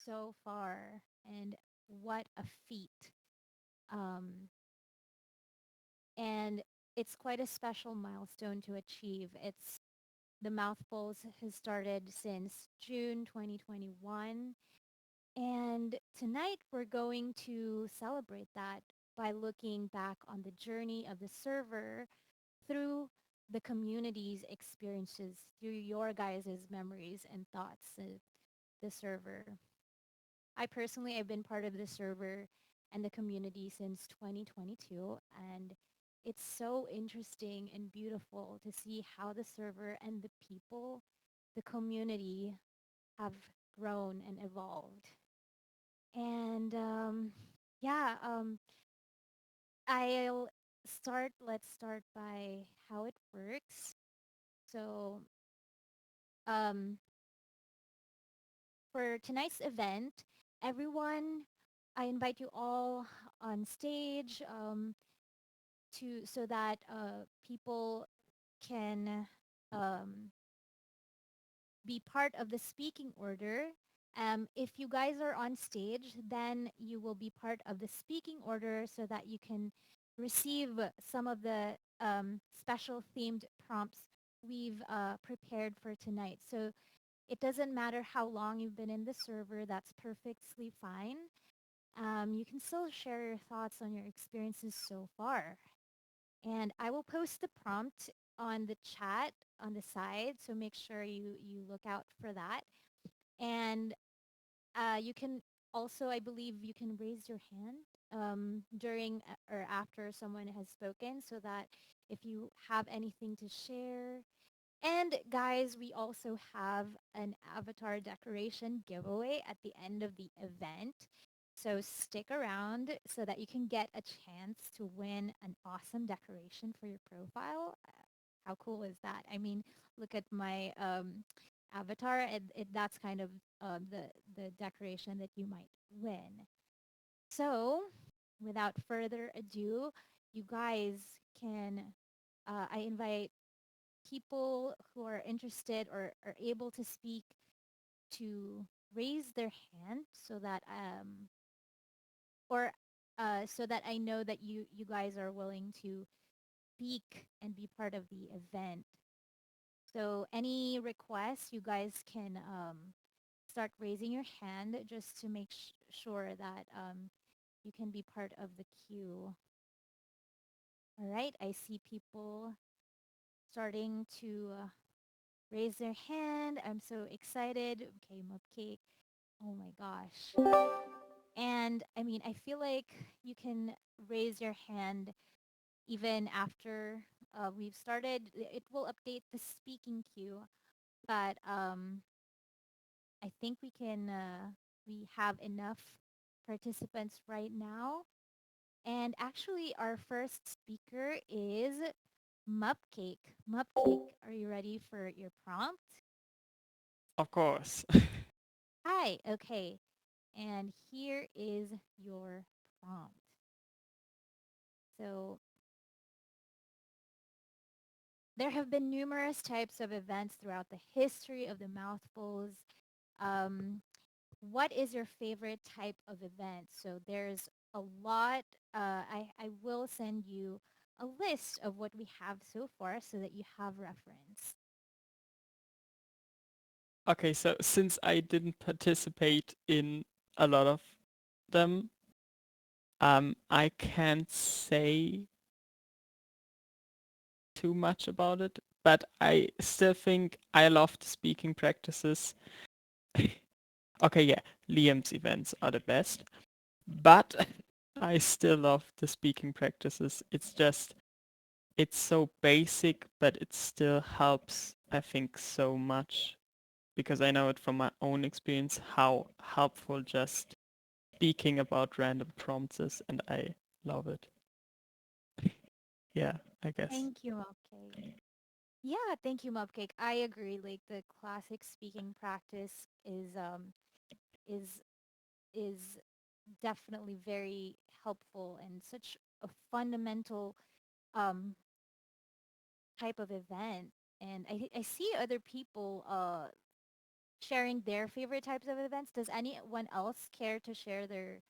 so far, and what a feat. Um, and it's quite a special milestone to achieve. It's the Mouthfuls has started since June 2021. And tonight we're going to celebrate that by looking back on the journey of the server through the community's experiences, through your guys' memories and thoughts of the server. I personally, I've been part of the server and the community since 2022, and it's so interesting and beautiful to see how the server and the people, the community, have grown and evolved. And yeah, I'll let's start by how it works. So um, for tonight's event, everyone, I invite you all on stage to so that people can um, be part of the speaking order. If you guys are on stage, then you will be part of the speaking order so that you can receive some of the special themed prompts we've prepared for tonight. So it doesn't matter how long you've been in the server, that's perfectly fine. You can still share your thoughts on your experiences so far. And I will post the prompt on the chat on the side, so make sure you look out for that. And you can also, I believe, you can raise your hand during or after someone has spoken, so that if you have anything to share. And guys, we also have an avatar decoration giveaway at the end of the event. So stick around so that you can get a chance to win an awesome decoration for your profile. How cool is that? I mean, look at my avatar. That's kind of the decoration that you might win. So without further ado, you guys can, I invite people who are interested or are able to speak to raise their hand so that or so that I know that you guys are willing to speak and be part of the event. So any requests, you guys can start raising your hand just to make sure that you can be part of the queue. All right, I see people starting to raise their hand. I'm so excited. Okay, Mupcake. Oh my gosh. And I mean, I feel like you can raise your hand even after we've started. It will update the speaking queue, but I think we have enough participants right now. And actually, our first speaker is Mupcake. Mupcake, are you ready for your prompt? Of course. Hi, okay. And here is your prompt. So there have been numerous types of events throughout the history of the Mouthfuls. Um, what is your favorite type of event? So there's a lot. I will send you a list of what we have so far so that you have reference. Okay, so since I didn't participate in a lot of them, I can't say too much about it, but I still think I love the speaking practices. Okay, yeah, Liam's events are the best, but I still love the speaking practices. It's just, it's so basic, but it still helps, I think, so much because I know it from my own experience how helpful just speaking about random prompts is, and I love it. Yeah, I guess. Thank you, Mupcake. Yeah, thank you, Mupcake. I agree. Like the classic speaking practice is is definitely very helpful and such a fundamental um, type of event. And I see other people sharing their favorite types of events. Does anyone else care to share their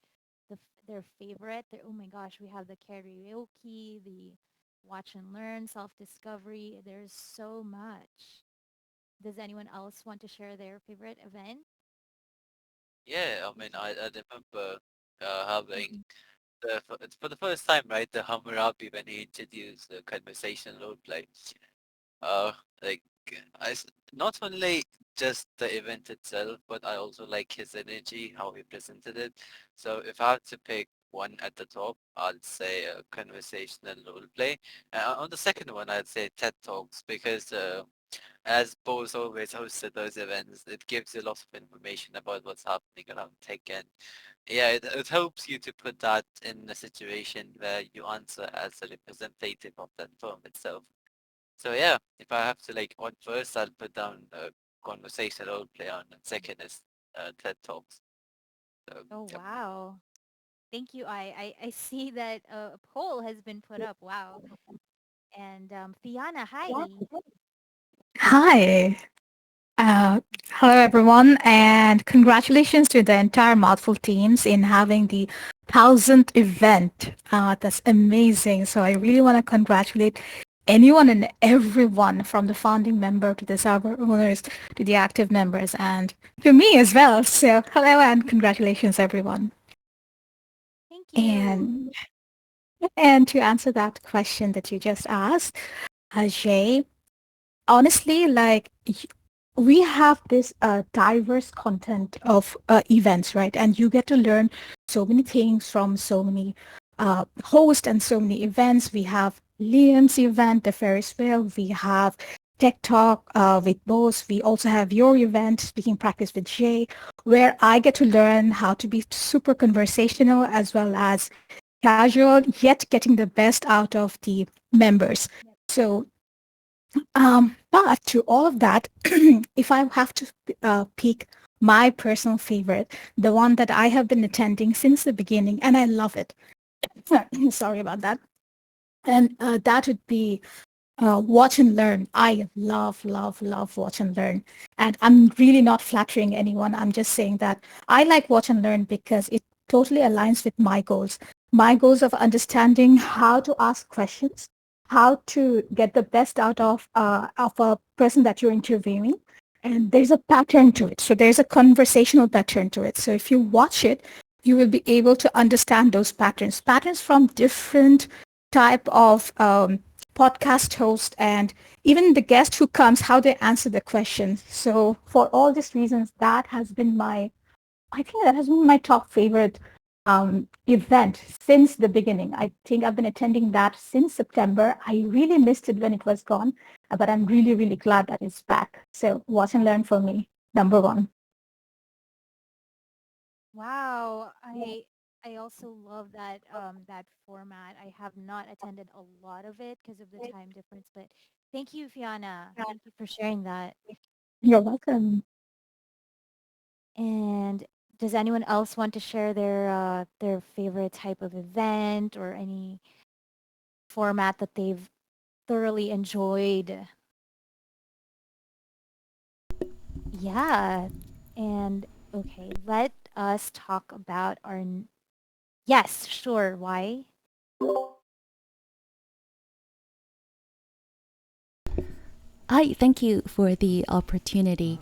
favorite? Oh my gosh, we have the karaoke, the watch and learn, self-discovery. There's so much. Does anyone else want to share their favorite event? Yeah, I mean, I remember having Mhm. for the first time, right, the Hammurabi when he introduced the conversation role play. Uh, like I s- not only just the event itself, but I also like his energy, how he presented it. So if I had to pick one at the top, I'd say a conversational role play. On the second one, I'd say TED Talks because as Bo's always hosted those events, it gives you a lot of information about what's happening around tech, and yeah, it helps you to put that in a situation where you answer as a representative of that firm itself. So yeah, if I have to like on first, I'll put down a conversational role play on, and second is TED Talks. So Oh, yep. wow. Thank you. I see that a poll has been put up. Wow. And Fiona, hi. Hi. Uh, Hello, everyone, and congratulations to the entire Mouthful teams in having the 1000th event. That's amazing. So I really want to congratulate anyone and everyone from the founding member to the server owners to the active members and to me as well. So hello and congratulations, everyone. Thank you. And and to answer that question that you just asked, Jay, honestly, we have this diverse content of events, right? And you get to learn so many things from so many hosts and so many events. We have Liam's event, the Ferris wheel. We have Tech Talk with Bose. We also have your event, Speaking Practice with Jay, where I get to learn how to be super conversational as well as casual, yet getting the best out of the members. Yep. So but to all of that, if I have to pick my personal favorite, the one that I have been attending since the beginning, and I love it. Sorry about that. And that would be watch and learn. I love, love, love watch and learn. And I'm really not flattering anyone. I'm just saying that I like watch and learn because it totally aligns with my goals of understanding how to ask questions, how to get the best out of a person that you're interviewing. And there's a pattern to it. So there's a conversational pattern to it. So if you watch it, you will be able to understand those patterns from different type of podcast host and even the guest who comes, how they answer the questions. So for all these reasons, I think that has been my top favorite event since the beginning. I think I've been attending that since September. I really missed it when it was gone, but I'm really, really glad that it's back. So watch and learn for me, number one. Wow. I also love that format. I have not attended a lot of it because of the time difference, but thank you, Fiona. Thank you for sharing that. You're welcome. And does anyone else want to share their favorite type of event or any format that they've thoroughly enjoyed? Yeah. And okay, let us talk about yes, sure. Why? Hi, thank you for the opportunity.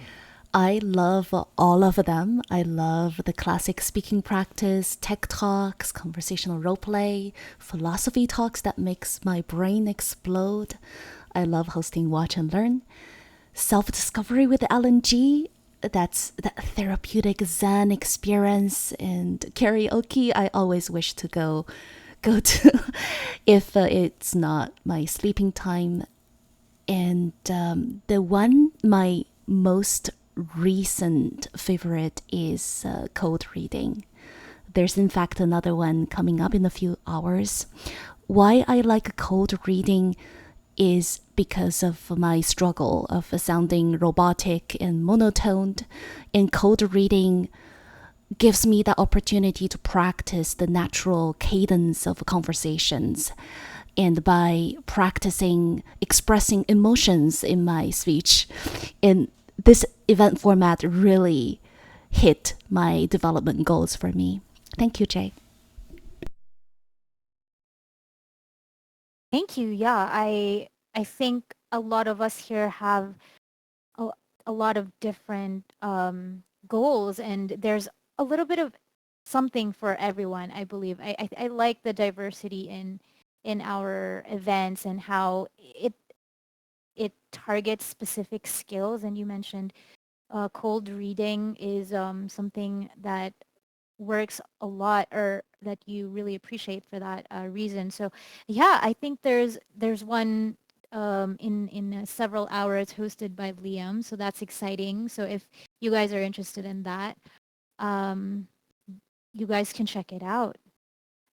I love all of them. I love the classic speaking practice, tech talks, conversational role play, philosophy talks that makes my brain explode. I love hosting Watch and Learn. Self-discovery with LNG, that's that therapeutic Zen experience, and karaoke I always wish to go to if it's not my sleeping time. And the one, my most recent favorite is code reading. There's in fact another one coming up in a few hours. Why I like code reading is because of my struggle of sounding robotic and monotoned. And code reading gives me the opportunity to practice the natural cadence of conversations. And by practicing expressing emotions in my speech, and this event format really hit my development goals for me. Thank you, Jay. Thank you. Yeah, I think a lot of us here have a, a lot of different goals, and there's a little bit of something for everyone. I believe. I like the diversity in our events and how it targets specific skills. And you mentioned cold reading is something that works a lot, or that you really appreciate for that reason. So yeah, I think there's one in several hours hosted by Liam. So that's exciting. So if you guys are interested in that, um, you guys can check it out.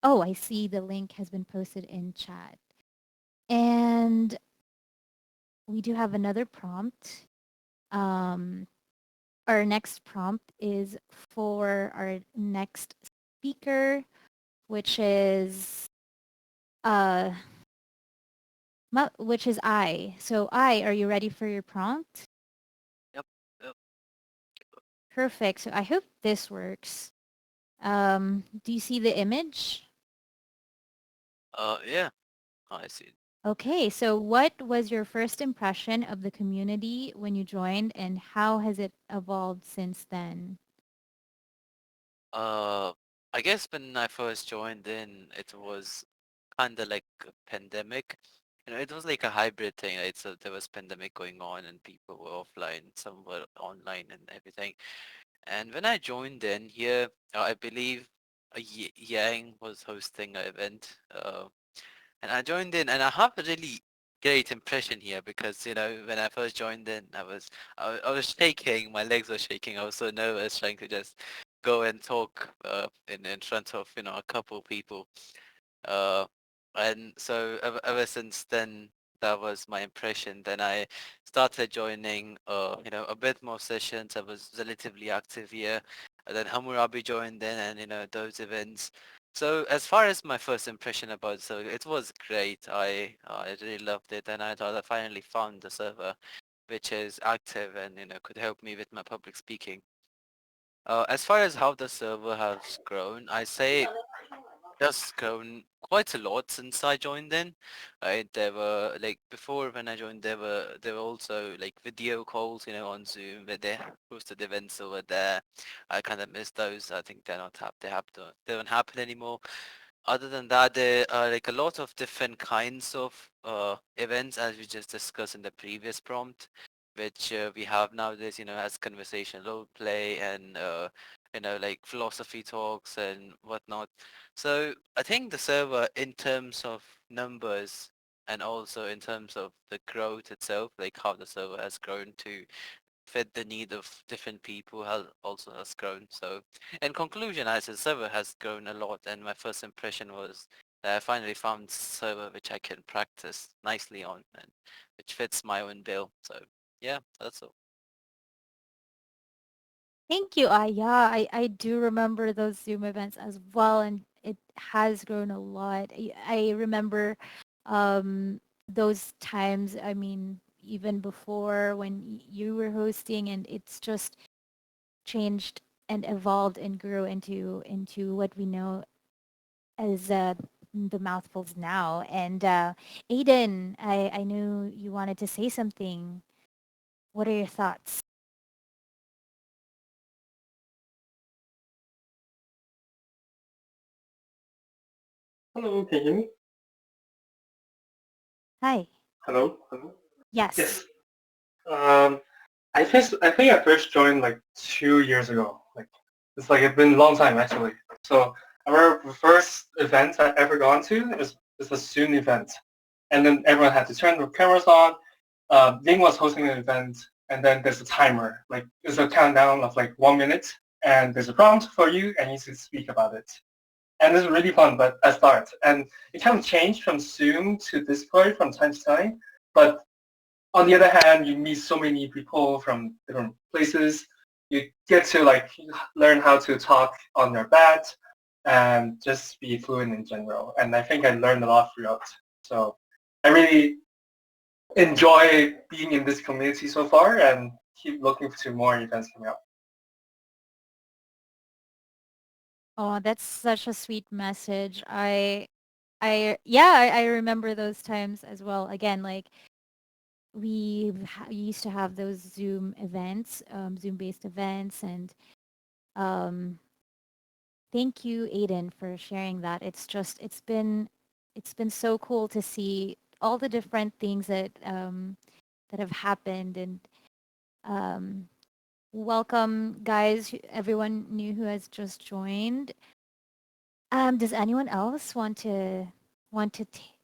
Oh, I see the link has been posted in chat. And we do have another prompt. Um, our next prompt is for our next speaker, which is uh which is I. So I, are you ready for your prompt? Yep. Yep. Perfect. So I hope this works. Do you see the image? Yeah. I see. Okay, so what was your first impression of the community when you joined, and how has it evolved since then? Uh, I guess when I first joined in, it was kind of like a pandemic. It was like a hybrid thing. Right? So there was pandemic going on and people were offline, some were online and everything. And when I joined in here, I believe Yang was hosting an event. And I joined in, and I have a really great impression here because when I first joined in, I was shaking, my legs were shaking. I was so nervous trying to just go and talk in front of a couple people. Uh, and so ever since then, that was my impression. Then I started joining, a bit more sessions. I was relatively active here. And then Hammurabi joined in, and those events. So as far as my first impression about so it was great. I really loved it, and I thought I finally found the server which is active and could help me with my public speaking. As far as how the server has grown, I say that's grown quite a lot since I joined in. Right, there were like before when I joined, there were also like video calls, on Zoom, where they hosted events over there. I kind of miss those. I think they're not they don't happen anymore. Other than that, there are like a lot of different kinds of events, as we just discussed in the previous prompt, which we have nowadays, as conversation role play and like philosophy talks and whatnot. So I think the server, in terms of numbers and also in terms of the growth itself, like how the server has grown to fit the need of different people, also has grown. So in conclusion, I said server has grown a lot, and my first impression was that I finally found server which I can practice nicely on and which fits my own bill. So yeah, that's all. Thank you. Yeah, I do remember those Zoom events as well, and it has grown a lot. I remember those times, I mean, even before when you were hosting, and it's just changed and evolved and grew into what we know as the Mouthfuls now. And Aiden, I knew you wanted to say something. What are your thoughts? Hello, can you hear me? Hi. Hello? Hello? Yes. Yes. Um, I think I first joined like 2 years ago. It's been a long time actually. So I remember the first event I ever gone to is a Zoom event, and then everyone had to turn their cameras on. Ying was hosting an event, and then there's a timer. Like there's a countdown of like 1 minute, and there's a prompt for you, and you need to speak about it. And it's really fun, but at start. And it kind of changed from Zoom to Discord from time to time. But on the other hand, you meet so many people from different places. You get to like learn how to talk on your bat and just be fluent in general. And I think I learned a lot throughout. So I really enjoy being in this community so far, and keep looking to more events coming up. Oh, that's such a sweet message. I remember those times as well. Again, like we used to have those Zoom events, Zoom-based events, and um, thank you, Aiden, for sharing that. It's been so cool to see all the different things that have happened, and um, welcome, guys, everyone new who has just joined. Does anyone else want to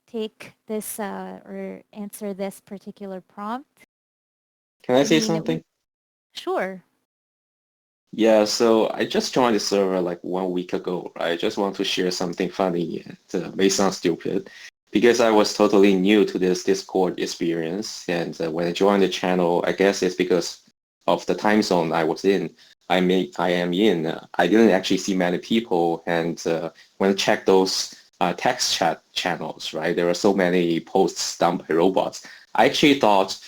take this or answer this particular prompt? Can I I say mean, something? sure. Yeah, so I just joined the server like 1 week ago. I just want to share something funny. It may sound stupid because I was totally new to this Discord experience. And when I joined the channel, I guess it's because of the time zone I was in. I am in. I didn't actually see many people. And when I checked those text chat channels, right, there were so many posts done by robots. I actually thought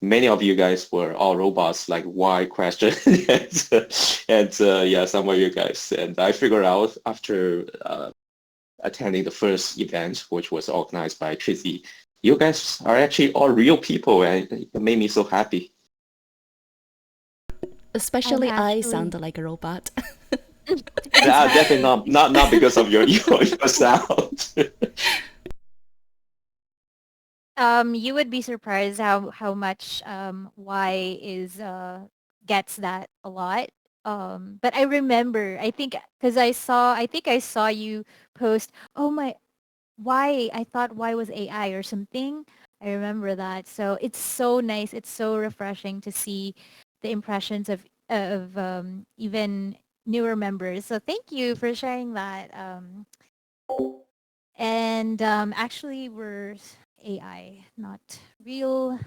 many of you guys were all robots, like why question and yeah, some of you guys. And I figured out after attending the first event, which was organized by Tracy, you guys are actually all real people, and it made me so happy. I'm Especially I actually sound like a robot. Definitely exactly. not because of your sound. You would be surprised how much Y is gets that a lot. But I remember, I think, because I saw you post. Oh my, why I thought why was AI or something. I remember that. So it's so nice. It's so refreshing to see the impressions of even newer members. So thank you for sharing that. And actually, we're AI, not real.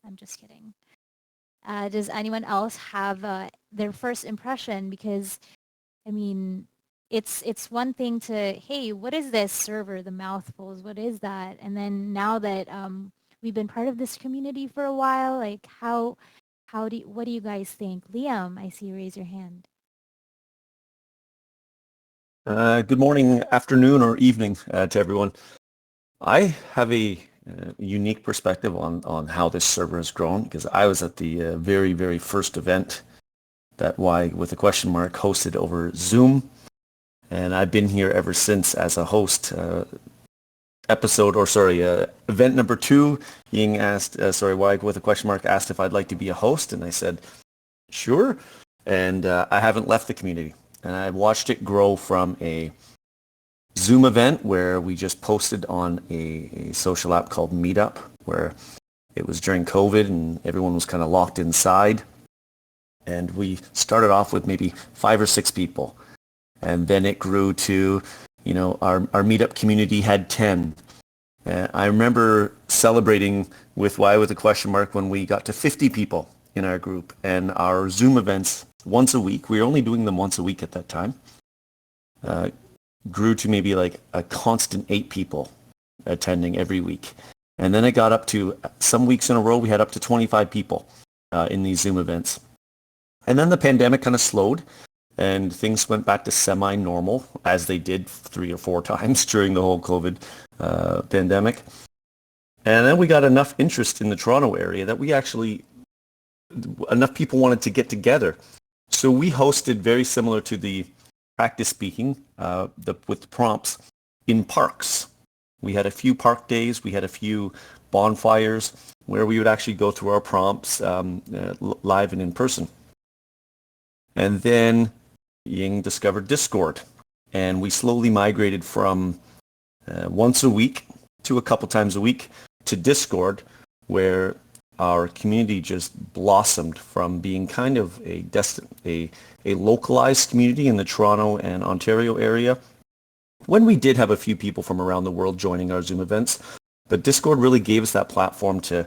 I'm just kidding. Does anyone else have their first impression? Because I mean, it's one thing to, hey, what is this server, the Mouthfuls? What is that? And then now that we've been part of this community for a while, like what do you guys think? Liam, I see you raise your hand. Good morning, afternoon, or evening to everyone. I have a unique perspective on how this server has grown because I was at the very, very first event that Y with a question mark hosted over Zoom, and I've been here ever since as a host. Event number 2, Ying asked, Y with a question mark asked if I'd like to be a host, and I said, sure, and I haven't left the community. And I've watched it grow from a Zoom event where we just posted on a social app called Meetup, where it was during COVID and everyone was kind of locked inside. And we started off with maybe 5 or 6 people. And then it grew to, our Meetup community had 10. I remember celebrating with Y with a question mark when we got to 50 people in our group. And our Zoom events once a week, we were only doing them once a week at that time, grew to maybe like a constant 8 people attending every week. And then it got up to, some weeks in a row, we had up to 25 people in these Zoom events. And then the pandemic kind of slowed and things went back to semi-normal, as they did 3 or 4 times during the whole COVID pandemic. And then we got enough interest in the Toronto area that enough people wanted to get together. So we hosted, very similar to the practice speaking with the prompts, in parks. We had a few park days. We had a few bonfires where we would actually go through our prompts live and in person. And then Ying discovered Discord. And we slowly migrated from once a week to a couple times a week to Discord, where our community just blossomed from being kind of a localized community in the Toronto and Ontario area. When we did have a few people from around the world joining our Zoom events, but Discord really gave us that platform to,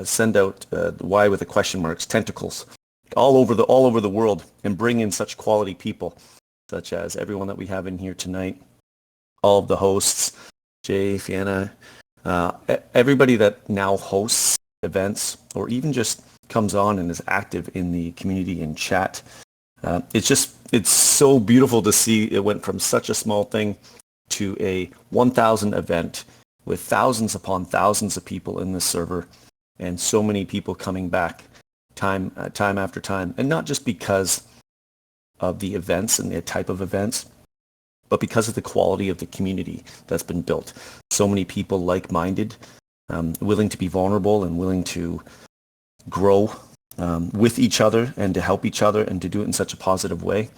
send out Y with the question marks, tentacles, all over the world and bring in such quality people, such as everyone that we have in here tonight, all of the hosts, Jay, Fiona, everybody that now hosts events, or even just comes on and is active in the community and chat. It's so beautiful to see it went from such a small thing to a 1,000 event with thousands upon thousands of people in this server and so many people coming back time after time. And not just because of the events and the type of events, but because of the quality of the community that's been built. So many people like-minded, willing to be vulnerable and willing to grow with each other and to help each other and to do it in such a positive way.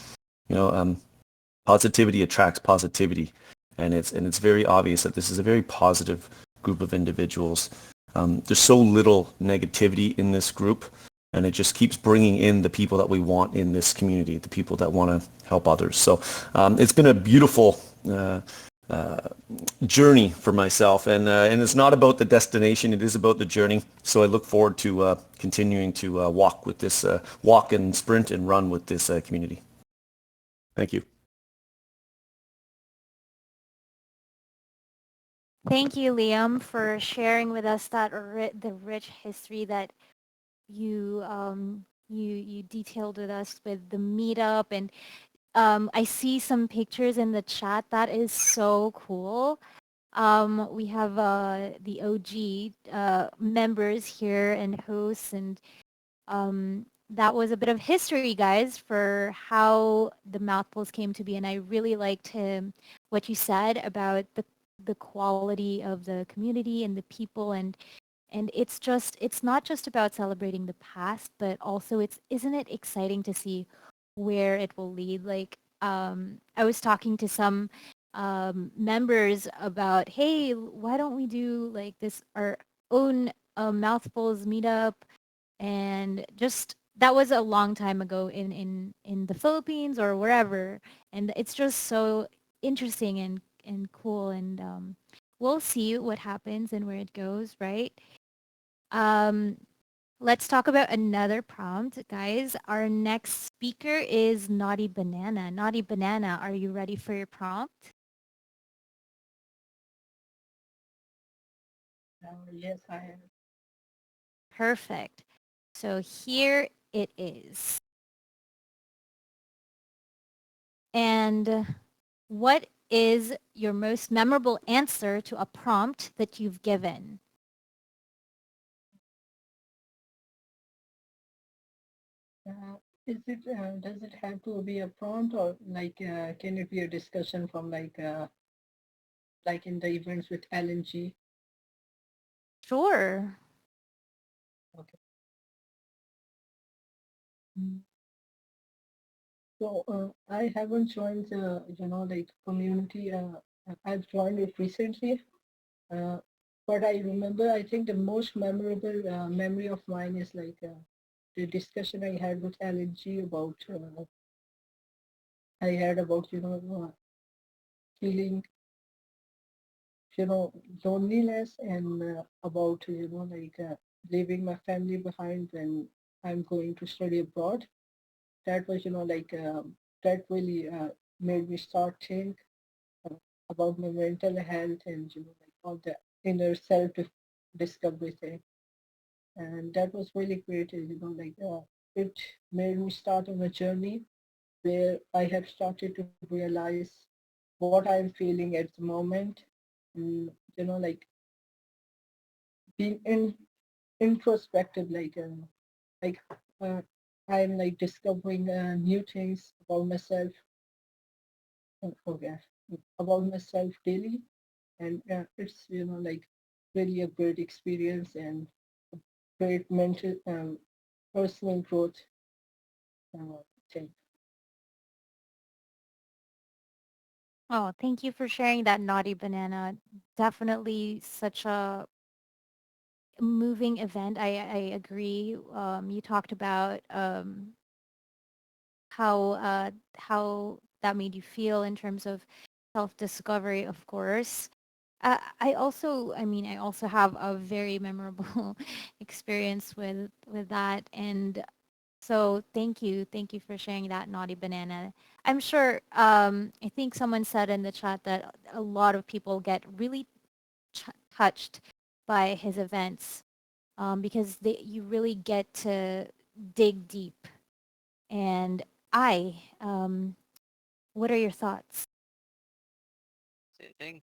Positivity attracts positivity, and it's very obvious that this is a very positive group of individuals. There's so little negativity in this group, and it just keeps bringing in the people that we want in this community, the people that want to help others. So it's been a beautiful journey for myself, and it's not about the destination, it is about the journey. So I look forward to continuing to walk and sprint and run with this community. Thank you. Thank you, Liam, for sharing with us that the rich history that you detailed with us with the meetup. And I see some pictures in the chat. That is so cool. We have the OG members here and hosts, and that was a bit of history, guys, for how the Mouthfuls came to be. And I really liked what you said about the quality of the community and the people, and it's not just about celebrating the past, but also isn't it exciting to see where it will lead? Like I was talking to some members about, hey, why don't we do like this our own Mouthfuls meetup? And just that was a long time ago in the Philippines or wherever, and it's just so interesting and cool, and we'll see what happens and where it goes, right? um let's talk about another prompt, guys. Our next speaker is Naughty Banana. Naughty Banana, are you ready for your prompt? Yes, I am. Perfect. So here it is. And what is your most memorable answer to a prompt that you've given? Is it does it have to be a prompt, or like can it be a discussion from like in the events with LNG? Sure. Okay. Mm. So I haven't joined the like community. I've joined it recently, uh, but I remember I think the most memorable memory of mine is like the discussion I had with LNG about I had about feeling loneliness and about like leaving my family behind when I'm going to study abroad. That was like that really made me start think uh, about my mental health and like all the inner self discovery thing. And that was really great. Like it made me start on a journey where I have started to realize what I'm feeling at the moment. And like being introspective, like uh, I'm like discovering new things about myself. Okay, about myself daily, and it's like really a great experience and great mental personal growth thing. Oh, thank you for sharing that, Naughty Banana. Definitely such a moving event. I agree. You talked about how that made you feel in terms of self-discovery, of course. I also have a very memorable experience with that, and so thank you for sharing that, Naughty Banana. I'm sure. I think someone said in the chat that a lot of people get really touched by his events. because you really get to dig deep. And what are your thoughts? Same thing.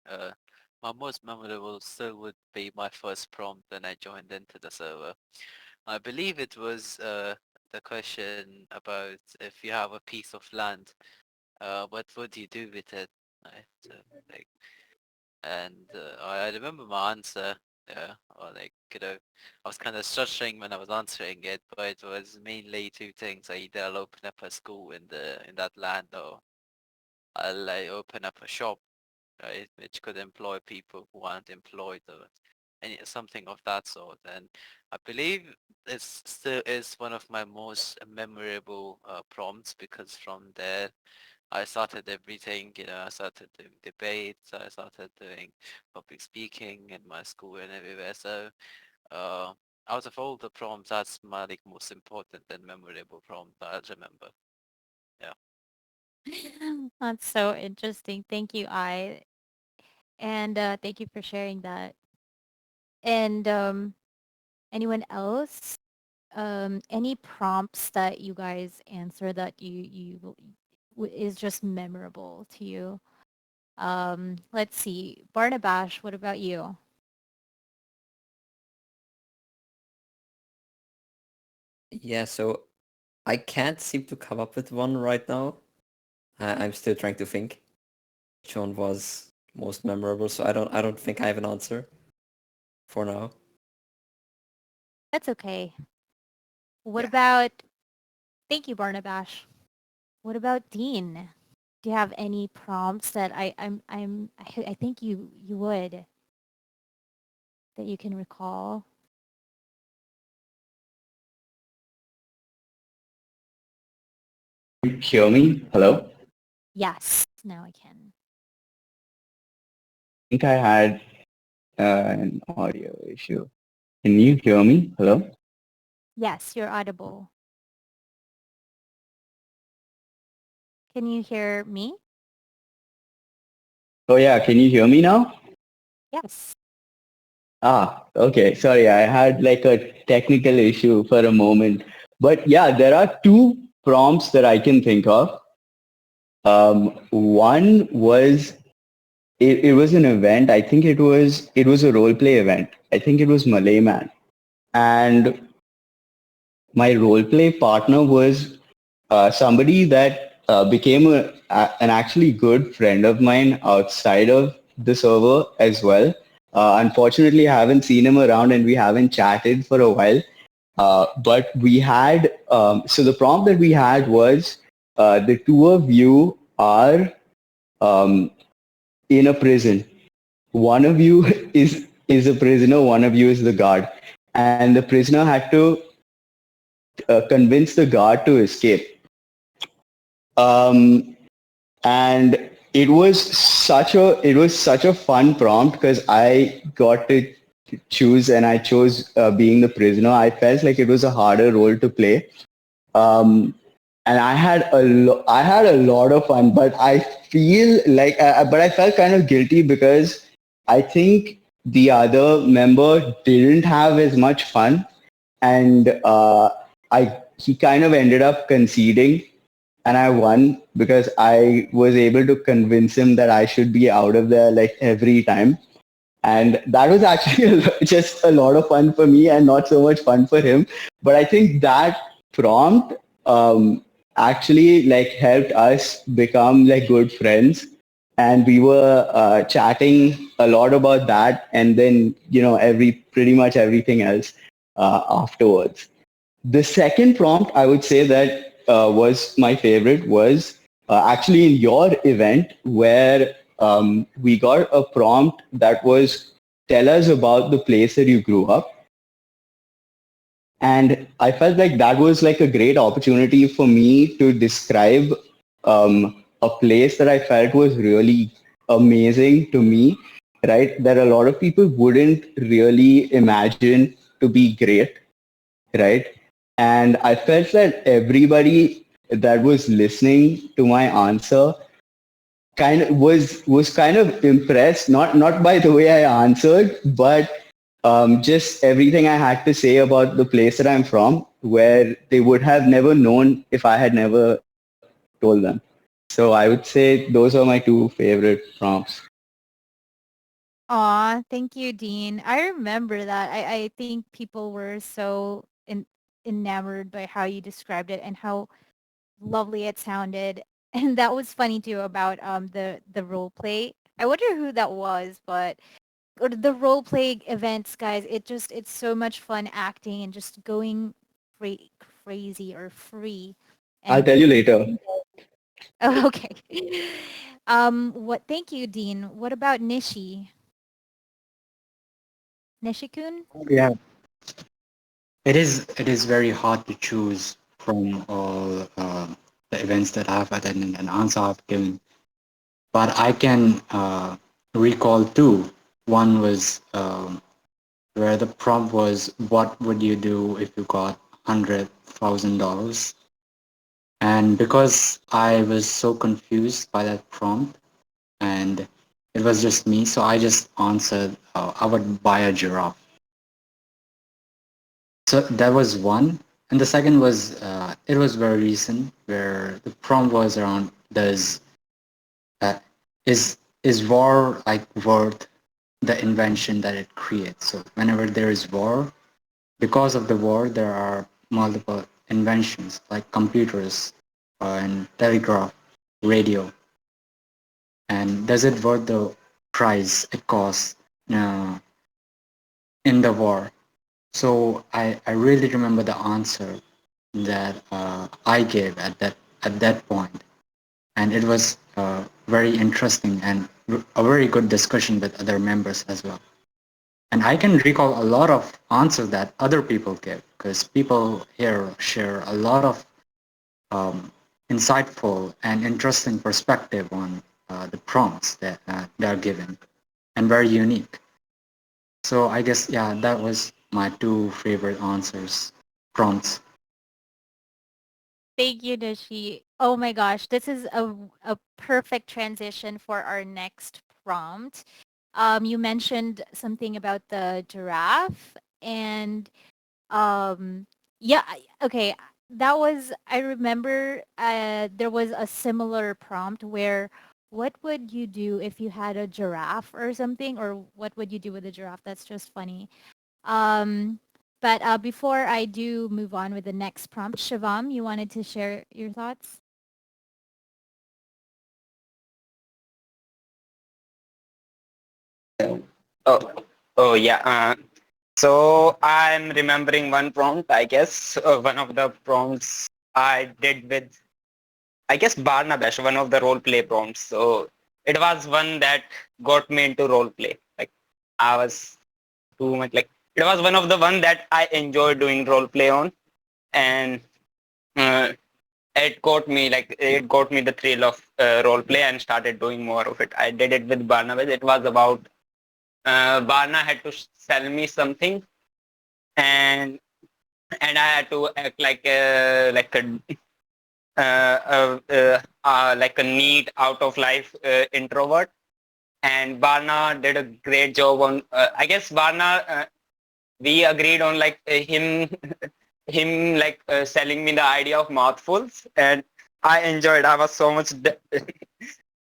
My most memorable still would be my first prompt when I joined into the server. I believe it was the question about if you have a piece of land, what would you do with it? Right? So, like, and I remember my answer. Or like, I was kind of stuttering when I was answering it, but it was mainly two things. Either I'll open up a school in that land, or I'll like open up a shop, right, which could employ people who aren't employed, or something of that sort. And I believe this still is one of my most memorable prompts, because from there I started everything. I started doing debates, I started doing public speaking in my school and everywhere. So uh, out of all the prompts, that's my like most important and memorable prompt that I remember. Yeah. That's so interesting. Thank you, and thank you for sharing that. And anyone else? Any prompts that you guys answer that is just memorable to you? Let's see. Barnabash, what about you? Yeah, so I can't seem to come up with one right now. I'm still trying to think which one was most memorable, so I don't think I have an answer for now. That's okay. What Yeah. about, thank you, Barnabash. What about Dean? Do you have any prompts that I think you would, that you can recall? Hear me? Hello? Yes, now I can. I think I had an audio issue. Can you hear me? Hello? Yes, you're audible. Can you hear me? Oh yeah, can you hear me now? Yes. Ah, okay. Sorry, I had like a technical issue for a moment. But yeah, there are two prompts that I can think of. One was it was an event. I think it was a role play event. I think it was Malay Man. And my role play partner was somebody that became an actually good friend of mine outside of the server as well. Unfortunately, I haven't seen him around and we haven't chatted for a while. But we had, so the prompt that we had was the two of you are um, in a prison. One of you is a prisoner, one of you is the guard. And the prisoner had to convince the guard to escape. Um, and it was such a fun prompt because I got to choose and I chose being the prisoner. I felt like it was a harder role to play, um, and I had a lot of fun. But I feel like but I felt kind of guilty because I think the other member didn't have as much fun, and I he kind of ended up conceding and I won because I was able to convince him that I should be out of there like every time. And that was actually just a lot of fun for me and not so much fun for him. But I think that prompt actually like helped us become like good friends. And we were chatting a lot about that, and then pretty much everything else afterwards. The second prompt I would say that was my favorite was actually in your event where we got a prompt that was tell us about the place that you grew up. And I felt like that was like a great opportunity for me to describe a place that I felt was really amazing to me, right? That a lot of people wouldn't really imagine to be great, right? And I felt that everybody that was listening to my answer kind of was kind of impressed, not by the way I answered, but just everything I had to say about the place that I'm from, where they would have never known if I had never told them. So I would say those are my two favorite prompts. Aw, thank you, Dean. I remember that. I think people were so enamored by how you described it and how lovely it sounded. And that was funny too about the role play. I wonder who that was, but the role play events, guys, it's so much fun acting and just going crazy or free I'll and tell you later. oh, okay. What? Thank you, Dean. What about Nishi? Nishikun? Yeah, it is very hard to choose from all the events that I've attended and answer I've given. But I can recall two. One was where the prompt was, "What would you do if you got $100,000?" And because I was so confused by that prompt, and it was just me, so I just answered, "I would buy a giraffe." So that was one. And the second was, it was very recent, where the prompt was around, uh, is war like worth the invention that it creates? So whenever there is war, because of the war, there are multiple inventions like computers and telegraph, radio. And does it worth the price it costs uh, in the war? So I really remember the answer that I gave at that point, and it was very interesting and a very good discussion with other members as well. And I can recall a lot of answers that other people give because people here share a lot of insightful and interesting perspective on the prompts that they are given, and very unique. So I guess yeah, that was my two favorite answers prompts. Thank you, Nishi. Oh my gosh, this is a perfect transition for our next prompt. You mentioned something about the giraffe and yeah, okay. That was I remember there was a similar prompt where what would you do if you had a giraffe or something, or what would you do with a giraffe? That's just funny. Um, but before I do move on with the next prompt, Shivam, you wanted to share your thoughts? Oh, oh yeah. So I'm remembering one prompt, I guess. One of the prompts I did with, I guess, Barnabash, one of the role play prompts. So it was one that got me into role play. Like I was too much like, it was one of the one that I enjoyed doing role play on. And uh, it got me the thrill of role play and started doing more of it. I did it with Barnabash. It was about Barna had to sell me something, and I had to act like a neat out of life introvert. And Barna did a great job on. I guess Barna, we agreed on like him him like selling me the idea of mouthfuls, and I enjoyed. I was so much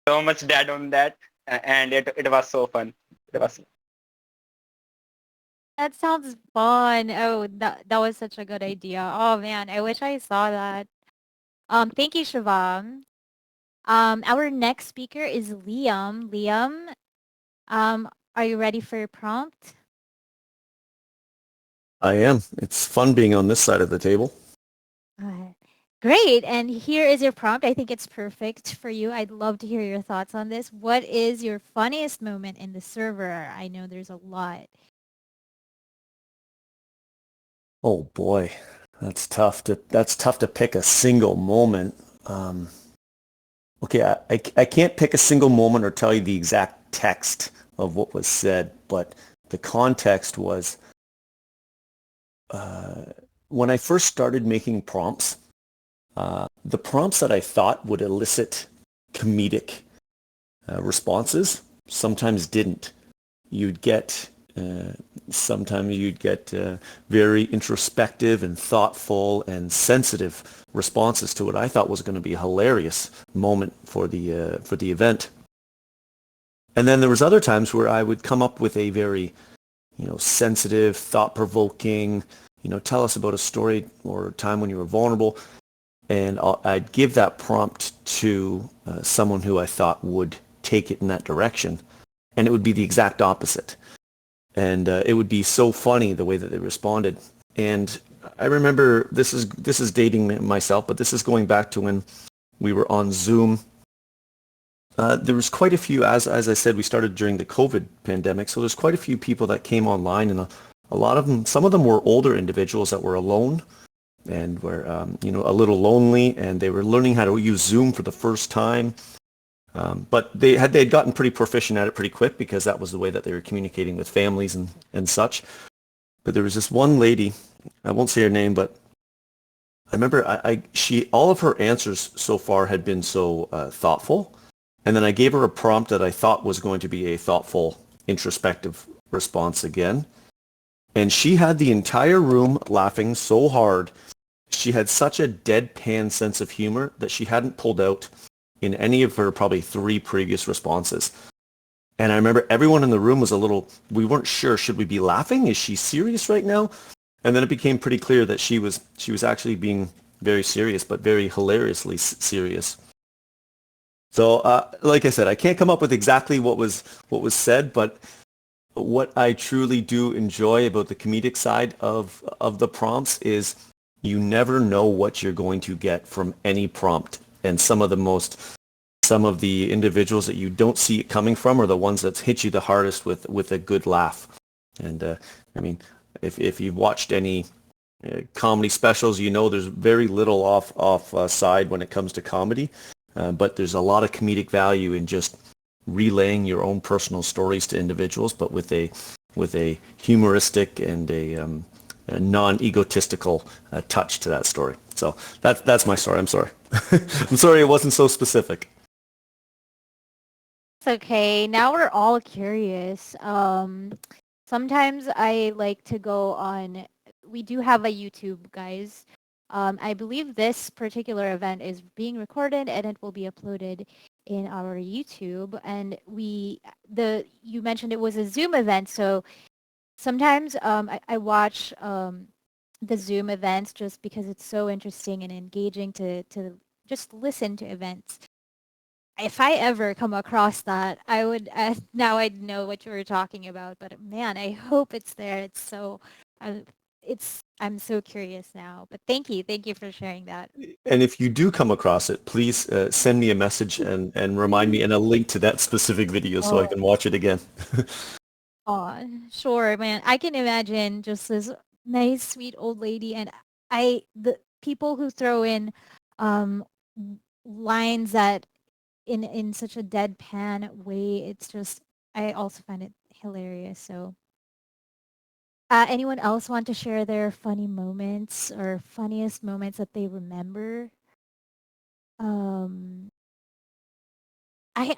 so much dead on that, and it was so fun. It was. That sounds fun. Oh, that was such a good idea. Oh man, I wish I saw that. Thank you, Shivam. Our next speaker is Liam. Liam, are you ready for your prompt? I am. It's fun being on this side of the table. Great. And here is your prompt. I think it's perfect for you. I'd love to hear your thoughts on this. What is your funniest moment in the server? I know there's a lot. Oh boy, that's tough to pick a single moment. Okay, I can't pick a single moment or tell you the exact text of what was said, but the context was when I first started making prompts, the prompts that I thought would elicit comedic responses sometimes didn't. You'd get Sometimes you'd get very introspective and thoughtful and sensitive responses to what I thought was going to be a hilarious moment for the event. And then there was other times where I would come up with a very, sensitive, thought-provoking, tell us about a story or a time when you were vulnerable, and I'd give that prompt to someone who I thought would take it in that direction, and it would be the exact opposite. And it would be so funny the way that they responded. And I remember, this is dating myself, but this is going back to when we were on Zoom. There was quite a few, as I said, we started during the COVID pandemic, so there's quite a few people that came online, and a lot of them, some of them were older individuals that were alone and were, a little lonely, and they were learning how to use Zoom for the first time. But they had gotten pretty proficient at it pretty quick, because that was the way that they were communicating with families and such. But there was this one lady, I won't say her name, but I remember all of her answers so far had been so thoughtful. And then I gave her a prompt that I thought was going to be a thoughtful, introspective response again. And she had the entire room laughing so hard. She had such a deadpan sense of humor that she hadn't pulled out in any of her probably 3 previous responses. And I remember everyone in the room was we weren't sure, should we be laughing? Is she serious right now? And then it became pretty clear that she was actually being very serious, but very hilariously serious. So, like I said, I can't come up with exactly what was said, but what I truly do enjoy about the comedic side of the prompts is you never know what you're going to get from any prompt. And some of the individuals that you don't see it coming from are the ones that hit you the hardest with a good laugh. And I mean, if you've watched any comedy specials, there's very little off side when it comes to comedy. But there's a lot of comedic value in just relaying your own personal stories to individuals, but with a humoristic and a non-egotistical touch to that story. So that's my story. I'm sorry. I'm sorry it wasn't so specific. It's okay. Now we're all curious. Sometimes I like to go on. We do have a YouTube, guys. I believe this particular event is being recorded and it will be uploaded in our YouTube. And you mentioned it was a Zoom event, so sometimes I watch the Zoom events just because it's so interesting and engaging to just listen to events. If I ever come across that, I would now I'd know what you were talking about. But man, I hope it's there. It's so I'm so curious now. But thank you for sharing that. And if you do come across it, please send me a message and remind me, and a link to that specific video so I can watch it again. Oh, sure, man. I can imagine just this nice, sweet old lady, and the people who throw in lines that in such a deadpan way. It's just I also find it hilarious. So, anyone else want to share their funny moments or funniest moments that they remember? Um, I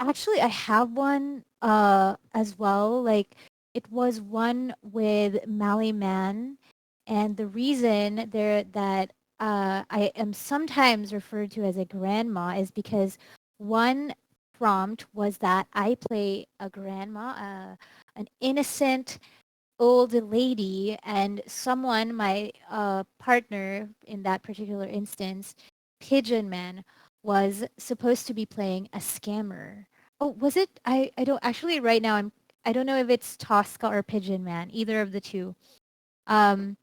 have one as well. Like it was one with Mally Man, and the reason there that I am sometimes referred to as a grandma is because one prompt was that I play a grandma, an innocent old lady, and someone, my partner in that particular instance, Pigeon Man, was supposed to be playing a scammer. Oh, was it? I don't actually right now I don't know if it's Tosca or Pigeon Man, either of the two. Um,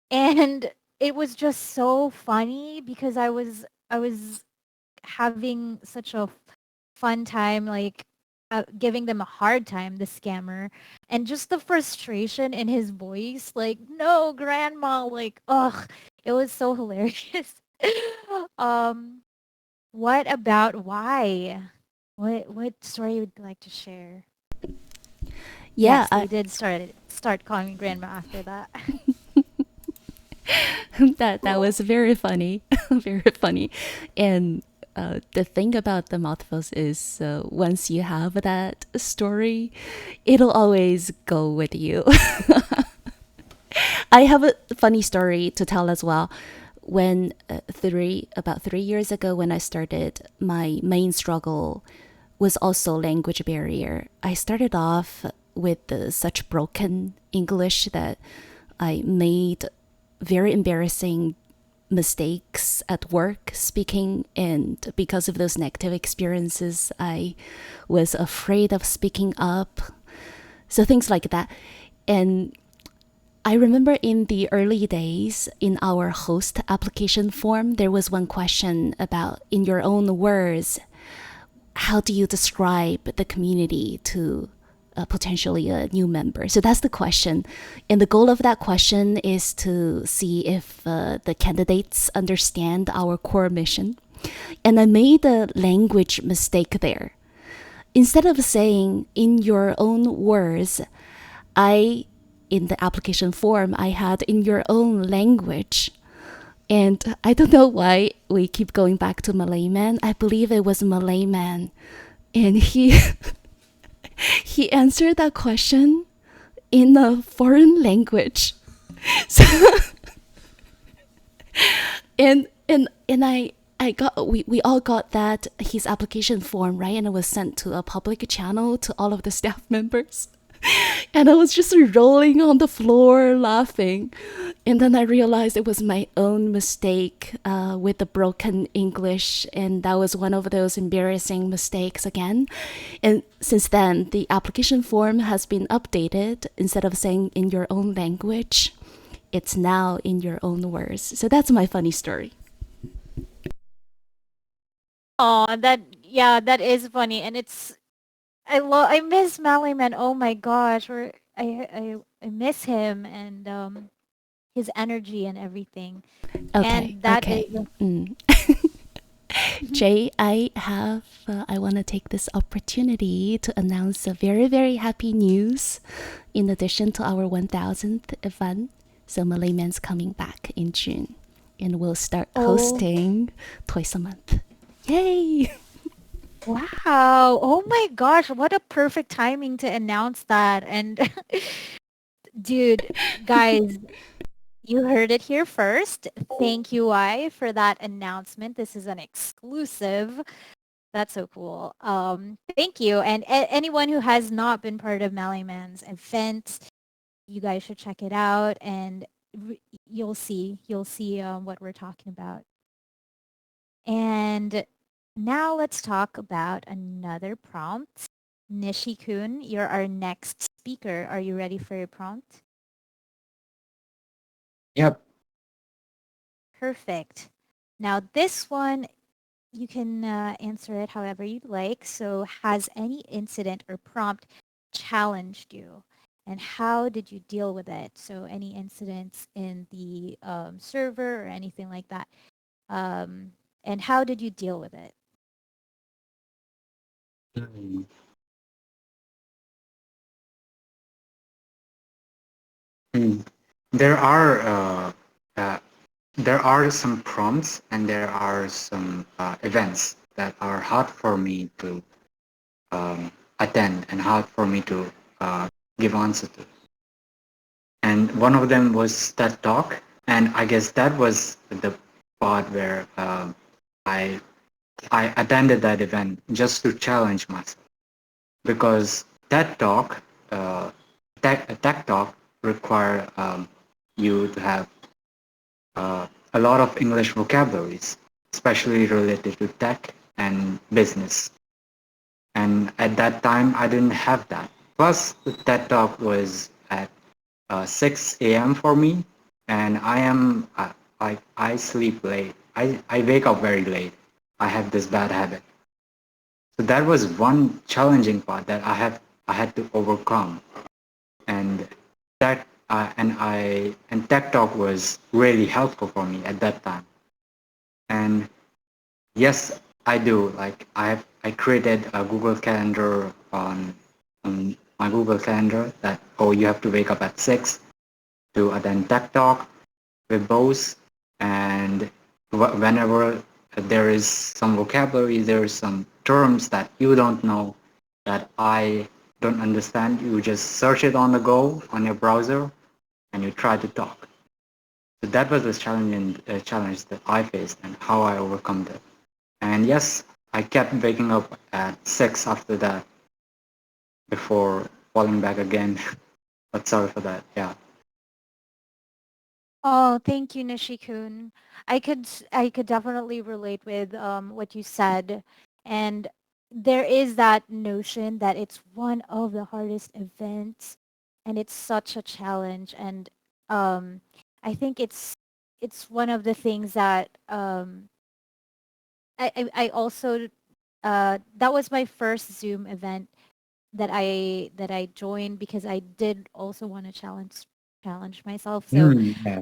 and it was just so funny because I was having such a fun time, like giving them a hard time, the scammer, and just the frustration in his voice, like no, grandma, like ugh, it was so hilarious. um, what about why? What story would you like to share? Yeah, Yes, they did start calling me grandma after that. that was very funny, very funny. And The thing about the Mouthfuls is once you have that story, it'll always go with you. I have a funny story to tell as well. When about 3 years ago, when I started, my main struggle was also language barrier. I started off with such broken English that I made very embarrassing mistakes at work speaking, and because of those negative experiences, I was afraid of speaking up. So things like that. And I remember in the early days in our host application form, there was one question about, in your own words, how do you describe the community to potentially a new member? So that's the question. And the goal of that question is to see if the candidates understand our core mission. And I made a language mistake there. Instead of saying in your own words, in the application form, I had in your own language. And I don't know why we keep going back to Malay Man. I believe it was Malay Man. And he he answered that question in a foreign language. So and I got we all got that his application form, right? And it was sent to a public channel to all of the staff members. And I was just rolling on the floor laughing. And then I realized it was my own mistake with the broken English. And that was one of those embarrassing mistakes again. And since then, the application form has been updated. Instead of saying in your own language, it's now in your own words. So that's my funny story. Oh, that is funny, and I miss Malay Man. Oh my gosh, I miss him and his energy and everything. Okay, And that okay. is Jay, I want to take this opportunity to announce a very, very happy news in addition to our 1000th event. So Malay Man's coming back in June, and we'll start hosting twice a month. Yay! Wow. Oh my gosh, what a perfect timing to announce that. And dude, guys, you heard it here first. Thank you, I, for that announcement. This is an exclusive. That's so cool. Thank you. And anyone who has not been part of Mallayman's event, you guys should check it out, and you'll see what we're talking about. And now let's talk about another prompt. Nishi-kun, you're our next speaker. Are you ready for your prompt? Yep. Perfect. Now this one, you can answer it however you'd like. So has any incident or prompt challenged you? And how did you deal with it? So any incidents in the server or anything like that. And how did you deal with it? Hmm. Hmm. There are there are some prompts and there are some events that are hard for me to attend and hard for me to give answer to. And one of them was that talk, and I guess that was the part where I attended that event just to challenge myself, because that talk, tech talk, require you to have a lot of English vocabularies, especially related to tech and business. And at that time, I didn't have that. Plus, the TED Talk was at 6 a.m. for me, and I sleep late. I wake up very late. I have this bad habit. So that was one challenging part that I had to overcome, and that and Tech Talk was really helpful for me at that time. And yes, I do. Like I created a Google Calendar on my Google Calendar that, oh, you have to wake up at 6 to attend Tech Talk with both, and whenever there is some vocabulary, there is some terms that you don't know, that I don't understand. You just search it on the go on your browser and you try to talk. So that was the challenge that I faced and how I overcome that. And yes, I kept waking up at 6 after that before falling back again. But sorry for that. Yeah. Oh, thank you, Nishikun. I could definitely relate with what you said, and there is that notion that it's one of the hardest events, and it's such a challenge. And um, I think it's one of the things that I also that was my first Zoom event that I joined because I did also want to challenge myself. So Yeah.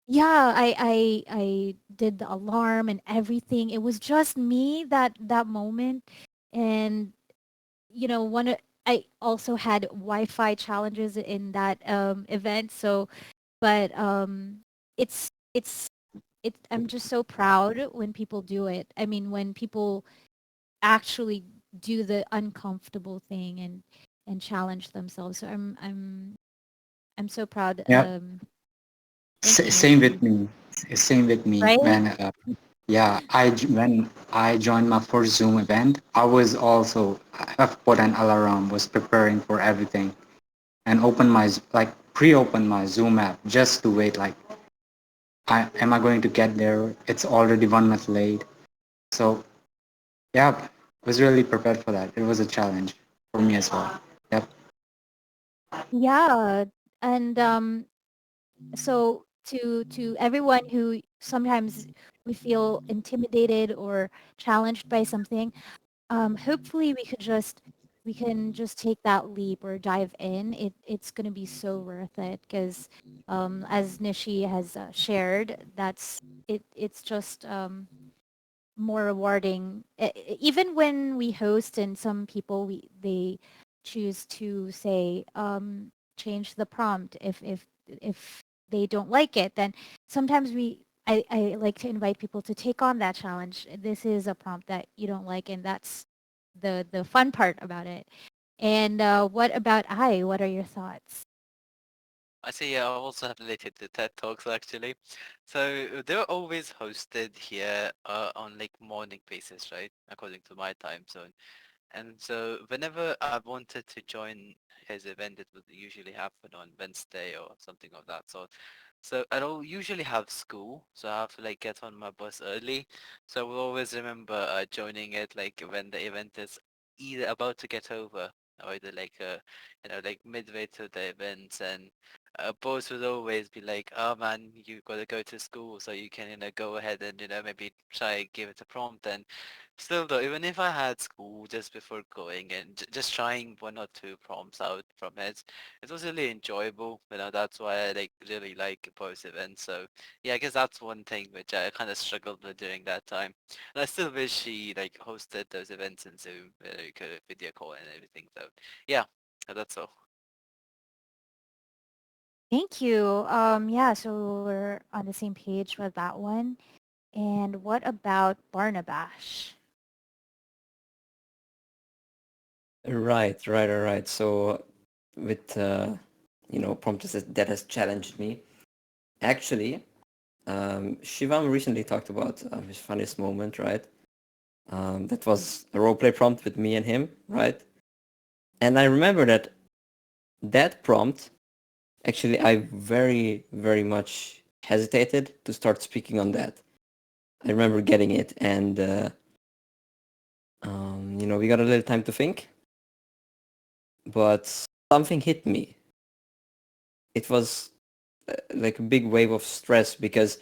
yeah, I did the alarm and everything. It was just me that moment, and you know, I also had Wi-Fi challenges in that event. So, but it's I'm just so proud when people do it. I mean, when people actually do the uncomfortable thing and challenge themselves. So I'm so proud. Yeah. Thank you, Same with Nishi. me. Same with me. Right? When yeah, when I joined my first Zoom event, I was also I've put an alarm, was preparing for everything, and opened my pre-opened my Zoom app just to wait. Like, am I going to get there? It's already 1 month late. So yeah, was really prepared for that. It was a challenge for me as well. Yep. Yeah. And so to everyone who sometimes we feel intimidated or challenged by something, hopefully we can just take that leap or dive in. It's going to be so worth it because as Nishi has shared, it's just more rewarding. Even when we host and some people they choose to say change the prompt if they don't like it, then sometimes I like to invite people to take on that challenge. This is a prompt that you don't like, and that's the fun part about it. And what about what are your thoughts? I see. Yeah, I also have related to TED Talks actually. So they're always hosted here on like morning basis, right? According to my time zone. And so whenever I wanted to join his event, it would usually happen on Wednesday or something of that sort. So I don't usually have school, so I have to like get on my bus early. So I will always remember joining it like when the event is either about to get over or either like like midway to the events, and boss would always be like, "Oh man, you gotta go to school, so you can go ahead and maybe try give it a prompt." And still though, even if I had school just before going and just trying one or two prompts out from it was really enjoyable. That's why I really like post events. So yeah, I guess that's one thing which I kind of struggled with during that time. And I still wish she hosted those events in Zoom, you could video call and everything. So yeah, that's all. Thank you. Yeah, so we're on the same page with that one. And what about Barnabash? Right. So with prompts that has challenged me. Actually, Shivam recently talked about his funniest moment, right? That was a roleplay prompt with me and him, right? And I remember that prompt, actually, I very, very much hesitated to start speaking on that. I remember getting it, and we got a little time to think, but something hit me. It was like a big wave of stress because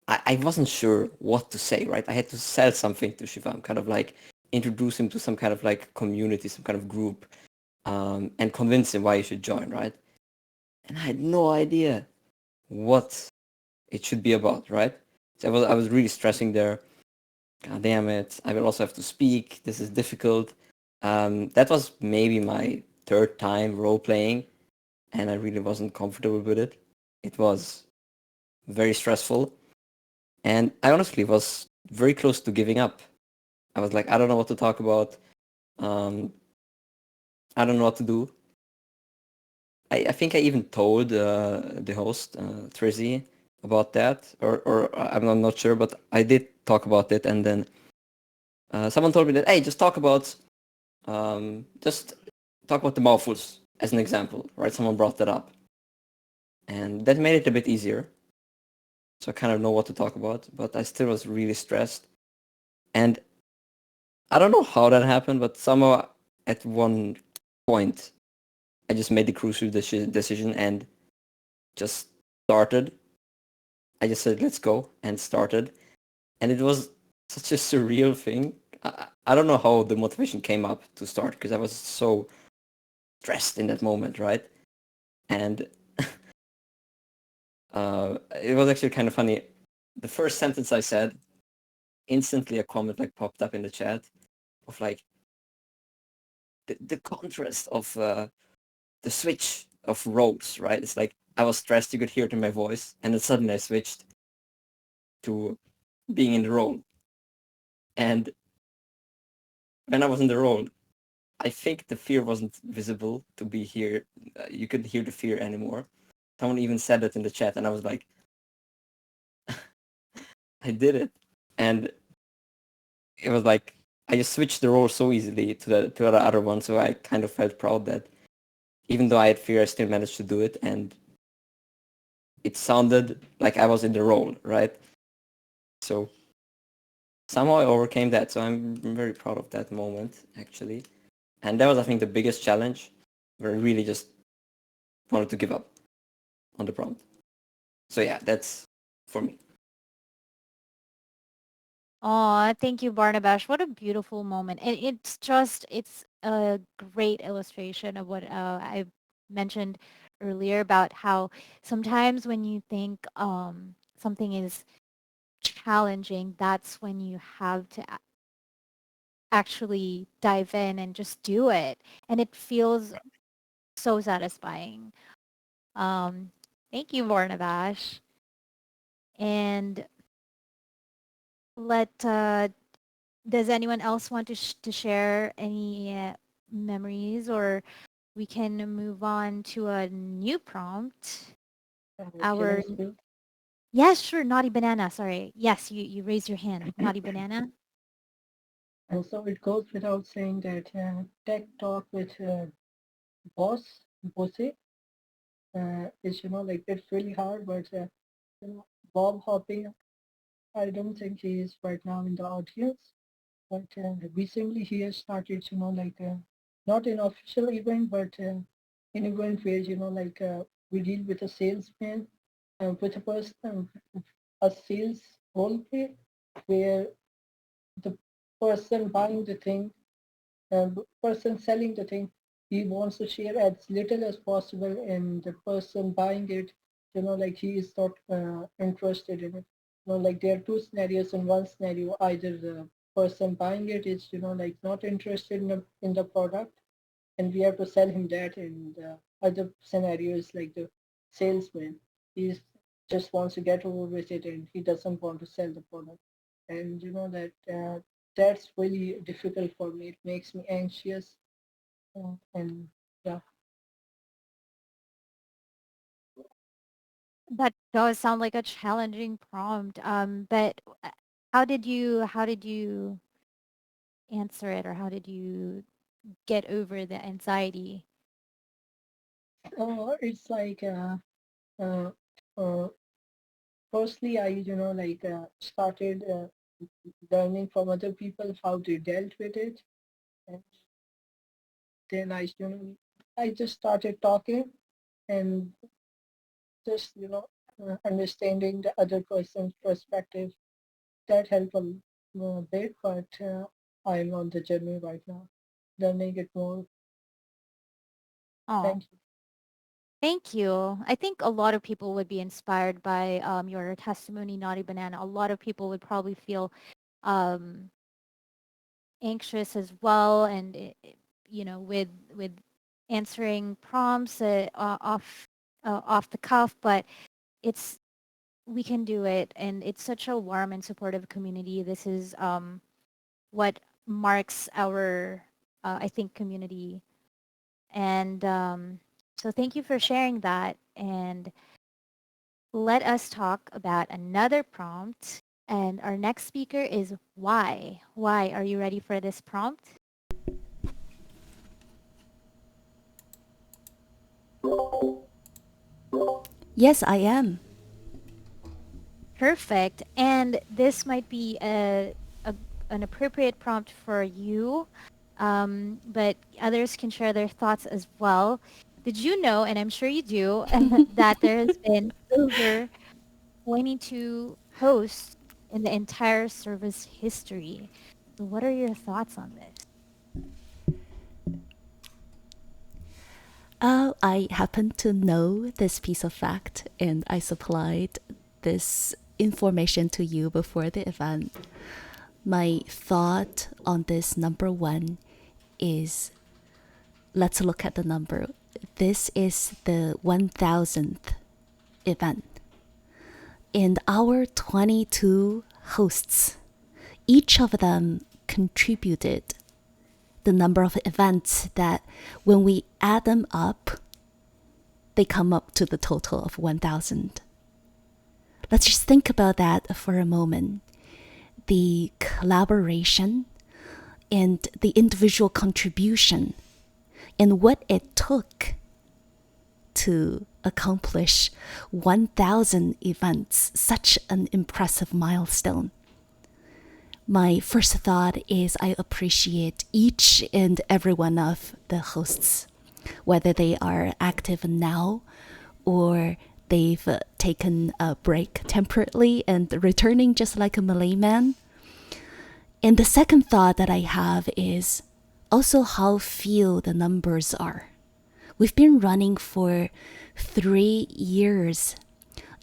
I wasn't sure what to say, right? I had to sell something to Shivam, kind of like introduce him to some kind of like community, some kind of group, and convince him why he should join, right? And I had no idea what it should be about, right? So I was really stressing there. God damn it! I will also have to speak. This is difficult. That was maybe my third time role playing, and I really wasn't comfortable with it. It was very stressful. And I honestly was very close to giving up. I was like, I don't know what to talk about. I don't know what to do. I think I even told the host, Trizzy, about that, or I'm not sure, but I did talk about it, and then someone told me that, hey, just talk about the Mouthfuls as an example, right? Someone brought that up, and that made it a bit easier. So I kind of know what to talk about, but I still was really stressed, and I don't know how that happened, but somehow at one point I just made the crucial decision and just started. I just said, let's go, and started. And it was such a surreal thing. I don't know how the motivation came up to start because I was so stressed in that moment, right? And it was actually kind of funny. The first sentence I said, instantly a comment like popped up in the chat of like the contrast of the switch of roles, right? It's like I was stressed, you could hear it in my voice, and then suddenly I switched to being in the role. And when I was in the role, I think the fear wasn't visible to be here. You couldn't hear the fear anymore. Someone even said it in the chat, and I was like, I did it. And it was like I just switched the role so easily to the other one, so I kind of felt proud that even though I had fear, I still managed to do it, and it sounded like I was in the role, right? So somehow I overcame that. So I'm very proud of that moment, actually. And that was, I think, the biggest challenge where I really just wanted to give up on the prompt. So yeah, that's for me. Aw, thank you, Barnabash. What a beautiful moment. And it's a great illustration of what I mentioned earlier about how sometimes when you think something is challenging, that's when you have to actually dive in and just do it. And it feels so satisfying. Um, Thank you, Barnabash. And let does anyone else want to to share any memories, or we can move on to a new prompt? Can I Our speak? yes, sure, naughty banana. Sorry, yes, you raised your hand, naughty banana. And so it goes without saying that tech talk with Bosse, is, like it's really hard, but, Bob hopping, I don't think he is right now in the audience, but recently he has started, like not an official event, but an event where, like we deal with a salesman, with a person, a sales role play, where the person buying the thing, person selling the thing, he wants to share as little as possible, and the person buying it, like he is not interested in it. Like there are two scenarios. In one scenario, either the person buying it is, like not interested in the product, and we have to sell him that. And the other scenario is like the salesman. He just wants to get over with it, and he doesn't want to sell the product. And that that's really difficult for me. It makes me anxious, and yeah. That does sound like a challenging prompt. But how did you answer it, or how did you get over the anxiety? It's like uh, uh, firstly, I like started learning from other people how they dealt with it, and then I just started talking and just understanding the other person's perspective. That helped a bit, but I'm on the journey right now, learning it more. Oh, Thank you. thank you. I think a lot of people would be inspired by your testimony, Naughty Banana. A lot of people would probably feel um, anxious as well, and with answering prompts off the cuff. But it's we can do it, and it's such a warm and supportive community. This is what marks our, I think, community. And so thank you for sharing that. And let us talk about another prompt. And our next speaker is why. Why? Are you ready for this prompt? Yes, I am. Perfect. And this might be an appropriate prompt for you, but others can share their thoughts as well. Did you know, and I'm sure you do, that there has been over 22 hosts in the entire service history? So what are your thoughts on this? I happen to know this piece of fact, and I supplied this information to you before the event. My thought on this number one is, let's look at the number. This is the 1000th event. And our 22 hosts, each of them contributed the number of events that when we add them up, they come up to the total of 1000. Let's just think about that for a moment. The collaboration and the individual contribution and what it took to accomplish 1000 events, such an impressive milestone. My first thought is I appreciate each and every one of the hosts, whether they are active now or they've taken a break temporarily and returning just like a Malay man. And the second thought that I have is also how few the numbers are. We've been running for 3 years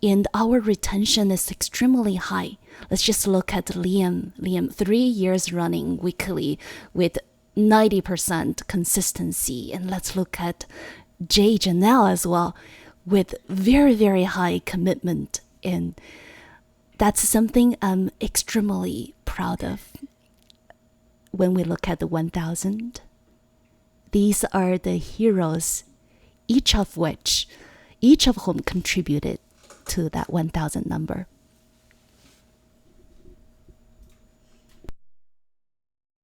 and our retention is extremely high. Let's just look at Liam. Liam, 3 years running weekly with 90% consistency. And let's look at Jay Janelle as well with very, very high commitment. And that's something I'm extremely proud of when we look at the 1000. These are the heroes, each of whom contributed to that 1000 number.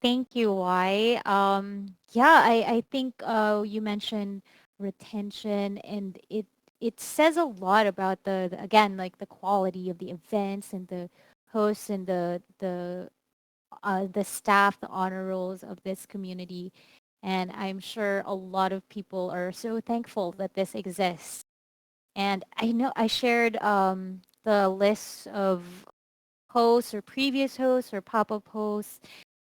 Thank you, Y. Yeah, I think you mentioned retention, and it says a lot about again, like the quality of the events and the hosts and the staff, the honor rolls of this community. And I'm sure a lot of people are so thankful that this exists. And I know I shared the list of hosts or previous hosts or pop-up hosts.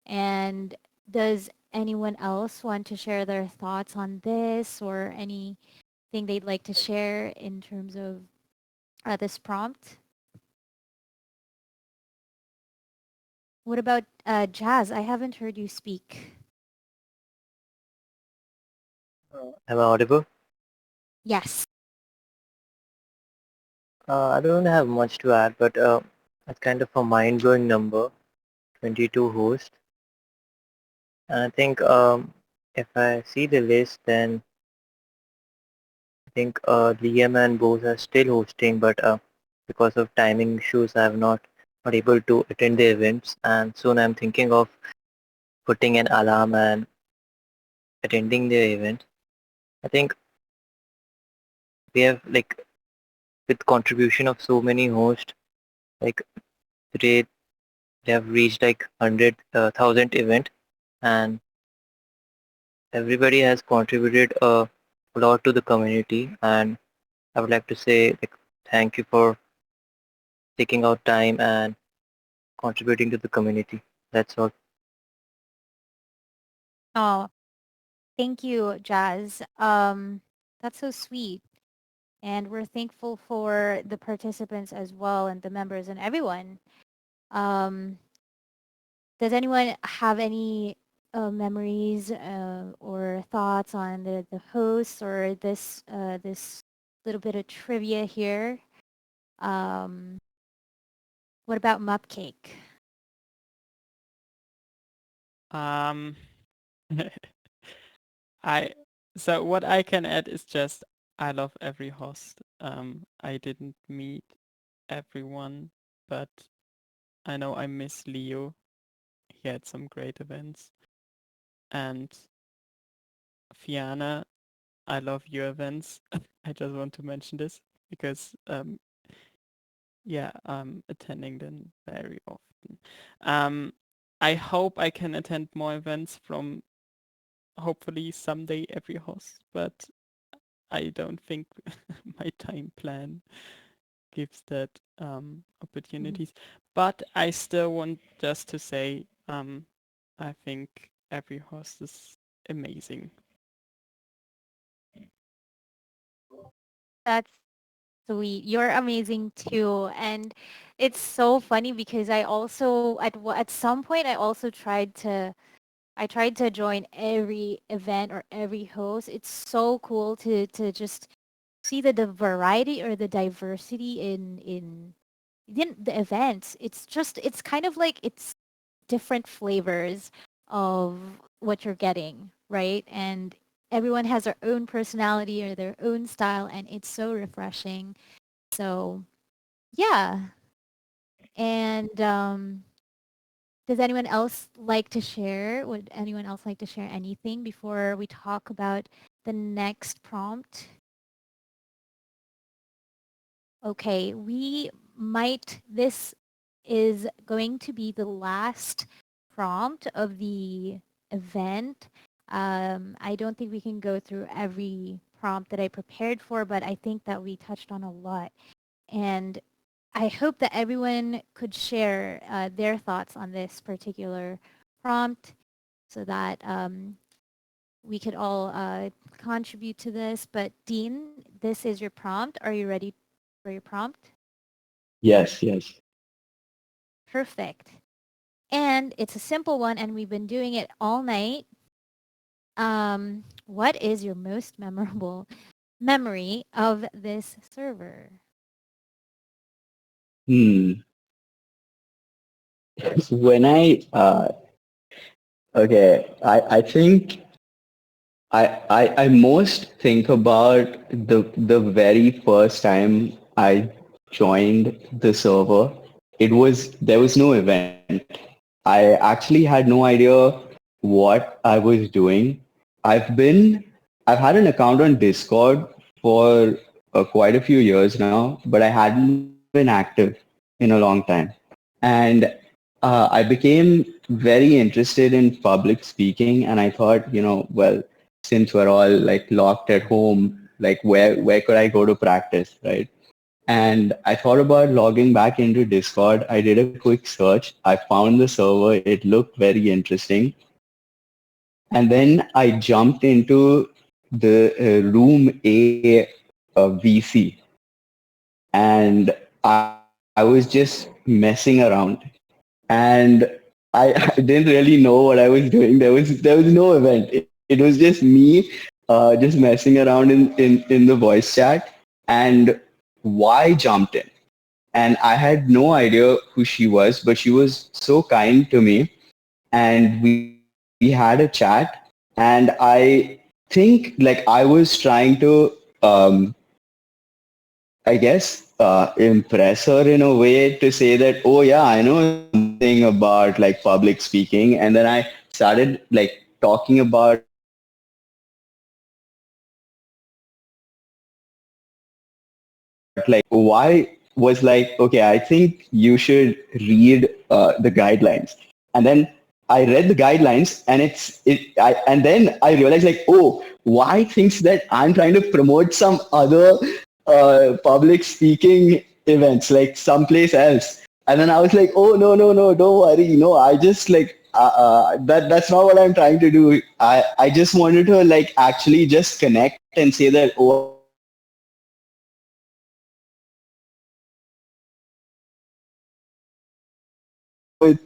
And does anyone else want to share their thoughts on this or anything they'd like to share in terms of this prompt? What about Jazz? I haven't heard you speak. Am I audible? Yes. I don't have much to add, but it's kind of a mind-blowing number, 22 hosts. And I think if I see the list, then I think Liam and Bose are still hosting, but because of timing issues, I have not able to attend the events. And soon I'm thinking of putting an alarm and attending the event. I think we have like with contribution of so many hosts, like today they have reached like 100,000 event, and everybody has contributed a lot to the community. And I would like to say like thank you for taking out time and contributing to the community. That's all. Oh, thank you, Jazz. That's so sweet. And we're thankful for the participants as well and the members and everyone. Um, does anyone have any memories or thoughts on the hosts or this little bit of trivia here? Um, what about Mupcake? Um, I so what I can add is just I love every host. I didn't meet everyone, but I know I miss Leo. He had some great events. And Fiona, I love your events. I just want to mention this because yeah, I'm attending them very often. I hope I can attend more events from hopefully someday every host, but I don't think my time plan gives that opportunities. But I still want just to say I think every host is amazing. That's sweet. You're amazing too. And it's so funny because I also at some point I tried to join every event or every host. It's so cool to just see the variety or the diversity in the events. It's kind of like it's different flavors of what you're getting, right? And everyone has their own personality or their own style, and it's so refreshing. So yeah. And does anyone else like to share? Would anyone else like to share anything before we talk about the next prompt? Okay, this is going to be the last prompt of the event. I don't think we can go through every prompt that I prepared for, but I think that we touched on a lot. And I hope that everyone could share their thoughts on this particular prompt so that we could all contribute to this. But Dean, this is your prompt. Are you ready for your prompt? Yes, yes. Perfect. And it's a simple one, and we've been doing it all night. What is your most memorable memory of this server? Hmm. When okay, I think I most think about the very first time I joined the server. There was no event. I actually had no idea what I was doing. I've been I've had an account on Discord for quite a few years now, but I hadn't been active in a long time. And I became very interested in public speaking, and I thought, well, since we're all like locked at home, like where could I go to practice, right? And I thought about logging back into Discord. I did a quick search. I found the server. It looked very interesting. And then I jumped into the room A VC, and I was just messing around. And I didn't really know what I was doing. There was no event. It was just me just messing around in the voice chat. And Y jumped in. And I had no idea who she was, but she was so kind to me. And we had a chat. And I think like I was trying to, I guess, impress her in a way to say that, oh yeah, I know something about like public speaking. And then I started like talking about like why was like, okay, I think you should read the guidelines. And then I read the guidelines and then I realized like, oh, why thinks that I'm trying to promote some other public speaking events like someplace else. And then I was like, oh, no, no, no, don't worry. No, I just like, that's not what I'm trying to do. I just wanted to like actually just connect and say that, oh, I know something about public speaking. And with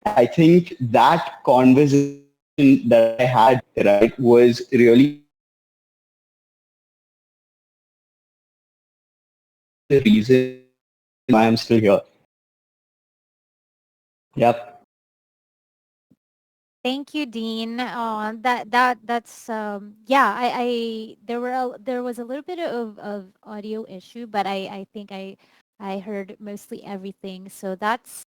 and I think that conversation that I had, right, was really the reason why I'm still here. Yep. Thank you, Dean. That's yeah. There was a little bit of audio issue, but I think I heard mostly everything. So that's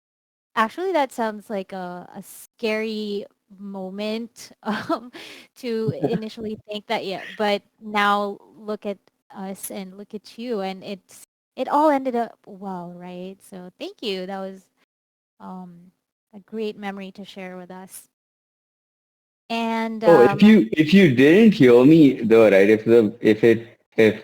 actually that sounds like a scary moment to initially think that, yeah, but now look at us and look at you, and it all ended up well, right? So thank you. That was um, a great memory to share with us. And Oh, if you didn't hear me though, right? If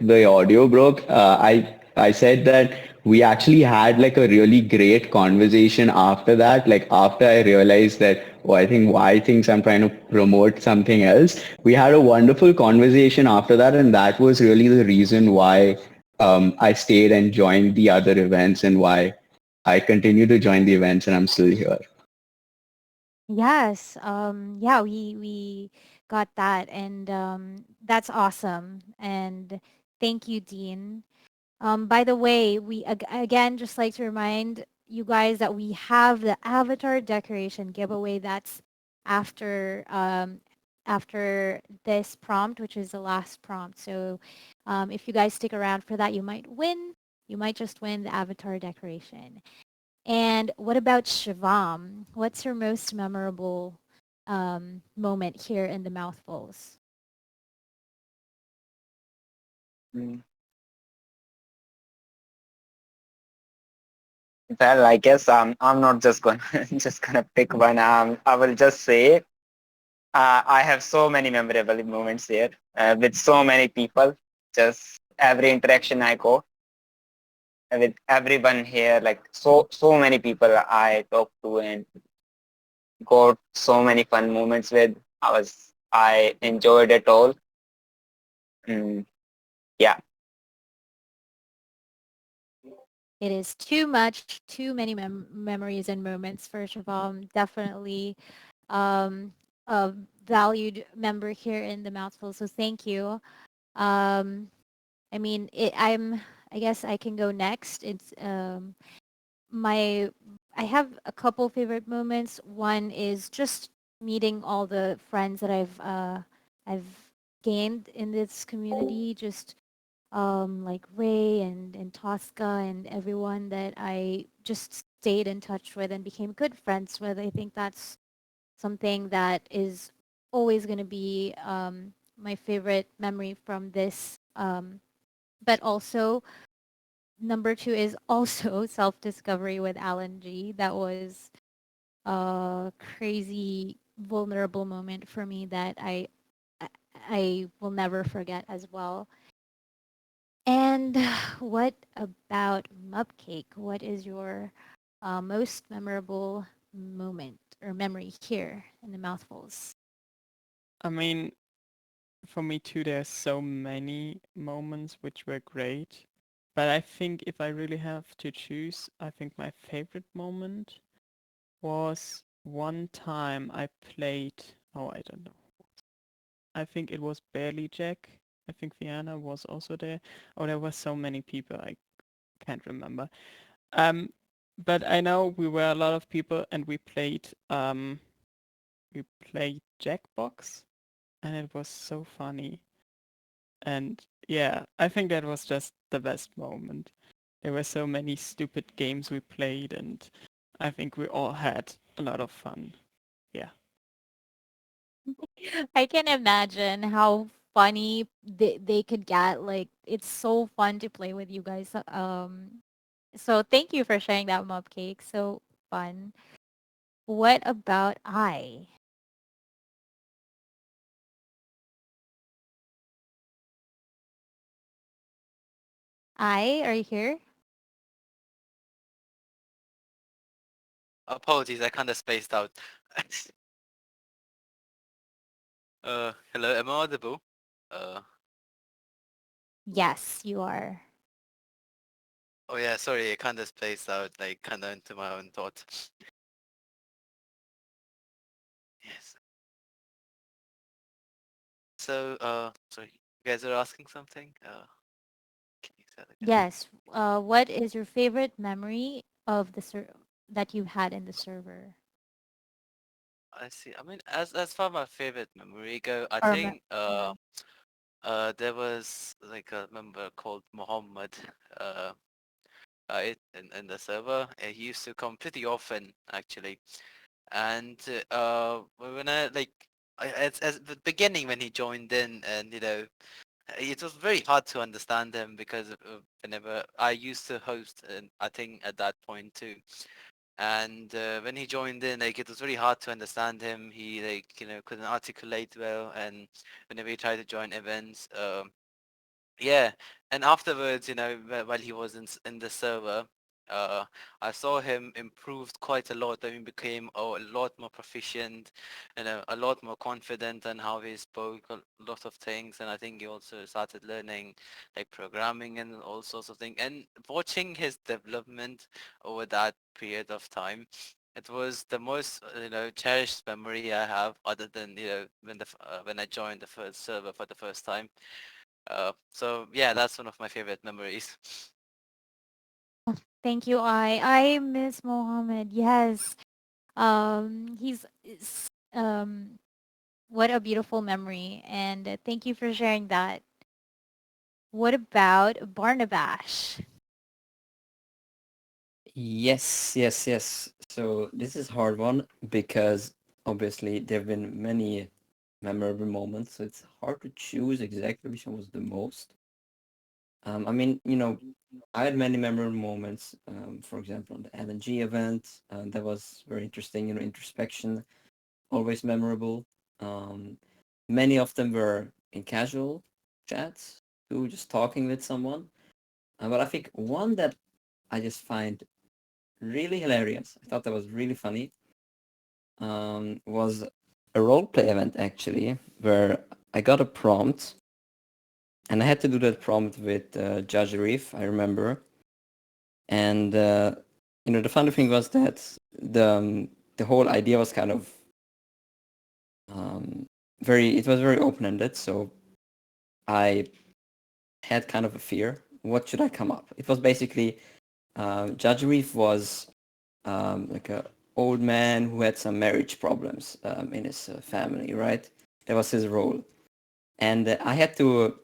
the audio broke, I said that we actually had like a really great conversation after that. Like after I realized that, oh, I think I'm trying to promote something else. We had a wonderful conversation after that, and that was really the reason why I stayed and joined the other events and why I continue to join the events and I'm still here. yes, yeah, we got that, and that's awesome. And thank you, Dean. By the way, again just like to remind you guys that we have the avatar decoration giveaway. That's after after this prompt, which is the last prompt. So if you guys stick around for that, you might win. You might just win the avatar decoration. And what about Shivam? What's your most memorable moment here in the Mouthfuls? Mm. Well, I guess I'm not just gonna just gonna pick one. I will just say I have so many memorable moments here with so many people. Just every interaction I go with everyone here, like so many people I talk to and got so many fun moments with. I enjoyed it all. Mm, yeah. It is too much, too many memories and moments for Shivam. Definitely a valued member here in the Mouthful. So thank you. Um, I mean, I guess I can go next. It's my, I have a couple favorite moments. One is just meeting all the friends that I've gained in this community. Just like Ray and Tosca and everyone that I just stayed in touch with and became good friends with. I think that's something that is always going to be my favorite memory from this. But also, number two is also self-discovery with Alan G. That was a crazy, vulnerable moment for me that I I will never forget as well. And what about Mupcake? What is your most memorable moment or memory here in the Mouthfuls? I mean, for me too, there's so many moments which were great. But I think if I really have to choose, I think my favorite moment was one time I played, oh, I don't know. I think it was Barely Jack. I think Vienna was also there. Oh, there were so many people. I can't remember. Um, but I know we were a lot of people and we played Jackbox and it was so funny. And yeah, I think that was just the best moment. There were so many stupid games we played and I think we all had a lot of fun. Yeah. I can imagine how funny they could get. Like, it's so fun to play with you guys. So thank you for sharing that, Mupcake. So fun. What about I? Are you here? Apologies, I kind of spaced out. Hello, am I audible? Uh, Yes, you are. oh yeah, sorry, I kind of spaced out, like kind of into my own thought. Yes. So, sorry, you guys are asking something? Can you Yes. What is your favorite memory of the that you've had in the server? I see. I mean, as far my favorite memory go, I Or think there was like a member called Muhammad. Uh, in the server. He used to come pretty often actually, and when I like. At the beginning when he joined in, and it was very hard to understand him because whenever I used to host, and I think at that point too, and when he joined in, like it was very hard to understand him. He couldn't articulate well, and whenever he tried to join events, yeah, and afterwards, while he was in the server, uh, I saw him improved quite a lot. I mean, became a lot more proficient, a lot more confident on how he spoke a lot of things. And I think he also started learning like programming and all sorts of things. And watching his development over that period of time, it was the most cherished memory I have, other than when I joined the first server for the first time. So yeah, that's one of my favorite memories. thank you. I miss Mohammed. Yes. He's what a beautiful memory, and thank you for sharing that. What about Barnabas? Yes, yes, yes. So this is a hard one because obviously there have been many memorable moments. So it's hard to choose exactly which one was the most. I mean, I had many memorable moments. For example, on the LNG event, that was very interesting. Introspection, always memorable. Um, Many of them were in casual chats, too, just talking with someone. But I think one that I just find really hilarious, I thought that was really funny, was a roleplay event actually, where I got a prompt, and I had to do that prompt with Judge Reef, I remember. And the funny thing was that the whole idea was kind of it was very open-ended. So I had kind of a fear. What should I come up? It was basically Judge Reef was like a old man who had some marriage problems in his family, right? That was his role, and I had to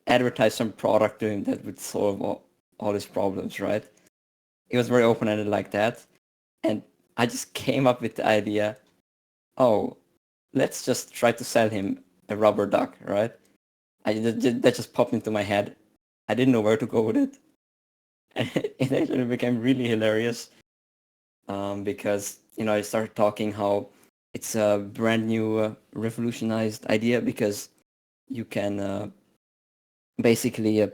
advertise some product to him that would solve all his problems, right? It was very open-ended like that, and I just came up with the idea, oh, let's just try to sell him a rubber duck, right? That just popped into my head. I didn't know where to go with it. And it actually became really hilarious because, I started talking how it's a brand new revolutionized idea because you can basically,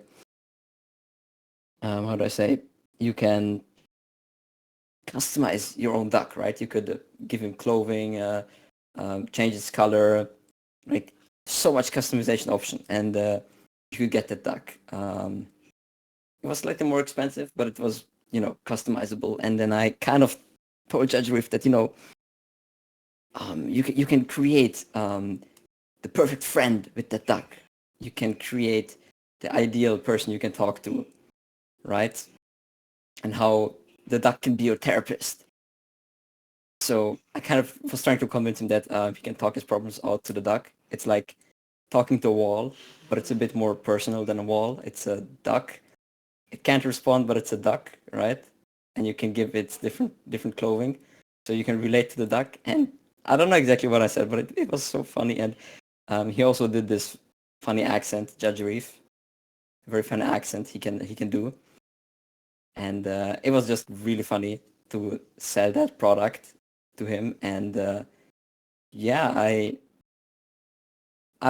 how do I say, you can customize your own duck, right? You could give him clothing, change its color, like so much customization option, and you could get the duck. It was slightly more expensive, but it was customizable. And then I kind of told Judge Riff that you can create the perfect friend with that duck. You can create the ideal person you can talk to, right? And how the duck can be your therapist. So I kind of was trying to convince him that he can talk his problems out to the duck. It's like talking to a wall, but it's a bit more personal than a wall. It's a duck. It can't respond, but it's a duck, right? And you can give it different clothing, so you can relate to the duck. And I don't know exactly what I said, but it was so funny. And he also did this funny accent, Judge Reef, very funny accent he can do, and it was just really funny to sell that product to him. And yeah, I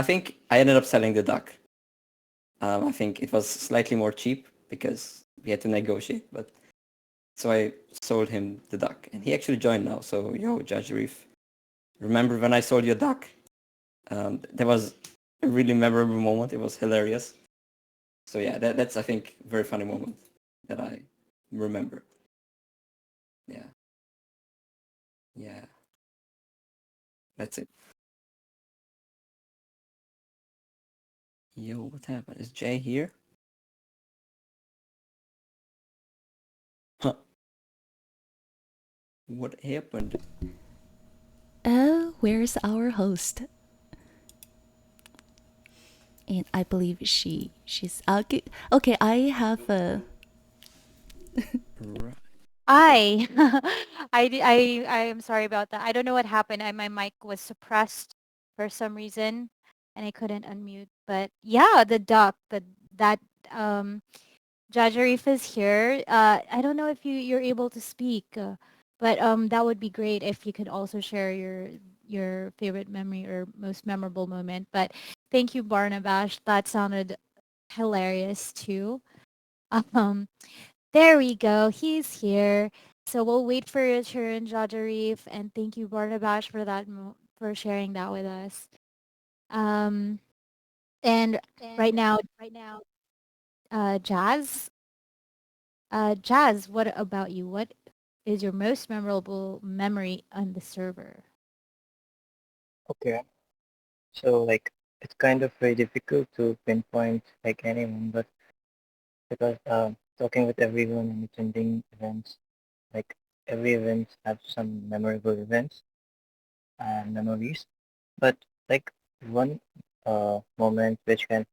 think I ended up selling the duck. I think it was slightly more cheap because we had to negotiate, but so I sold him the duck, and he actually joined now. So yo, Judge Reef, remember when I sold you a duck? That was a really memorable moment. It was hilarious. So yeah, that's I think a very funny moment that I remember. Yeah, yeah, that's it. Yo, what happened? Is Jay here? What happened? Where's our host? And I believe she's okay. Okay, I have a. I, I am sorry about that. I don't know what happened. My mic was suppressed for some reason, and I couldn't unmute. But yeah, the duck, that Judge Arif is here. I don't know if you're able to speak, but that would be great if you could also share your favorite memory or most memorable moment. But thank you, Barnabash. That sounded hilarious too. Um, there we go. He's here. So we'll wait for your turn, Judge Arif, and thank you, Barnabash, for for sharing that with us. Um, and right now, Jazz. Jazz, what about you? What is your most memorable memory on the server? Okay. So like it's kind of very difficult to pinpoint like anyone, but because talking with everyone and attending events, like every event have some memorable events and memories. But like one moment which can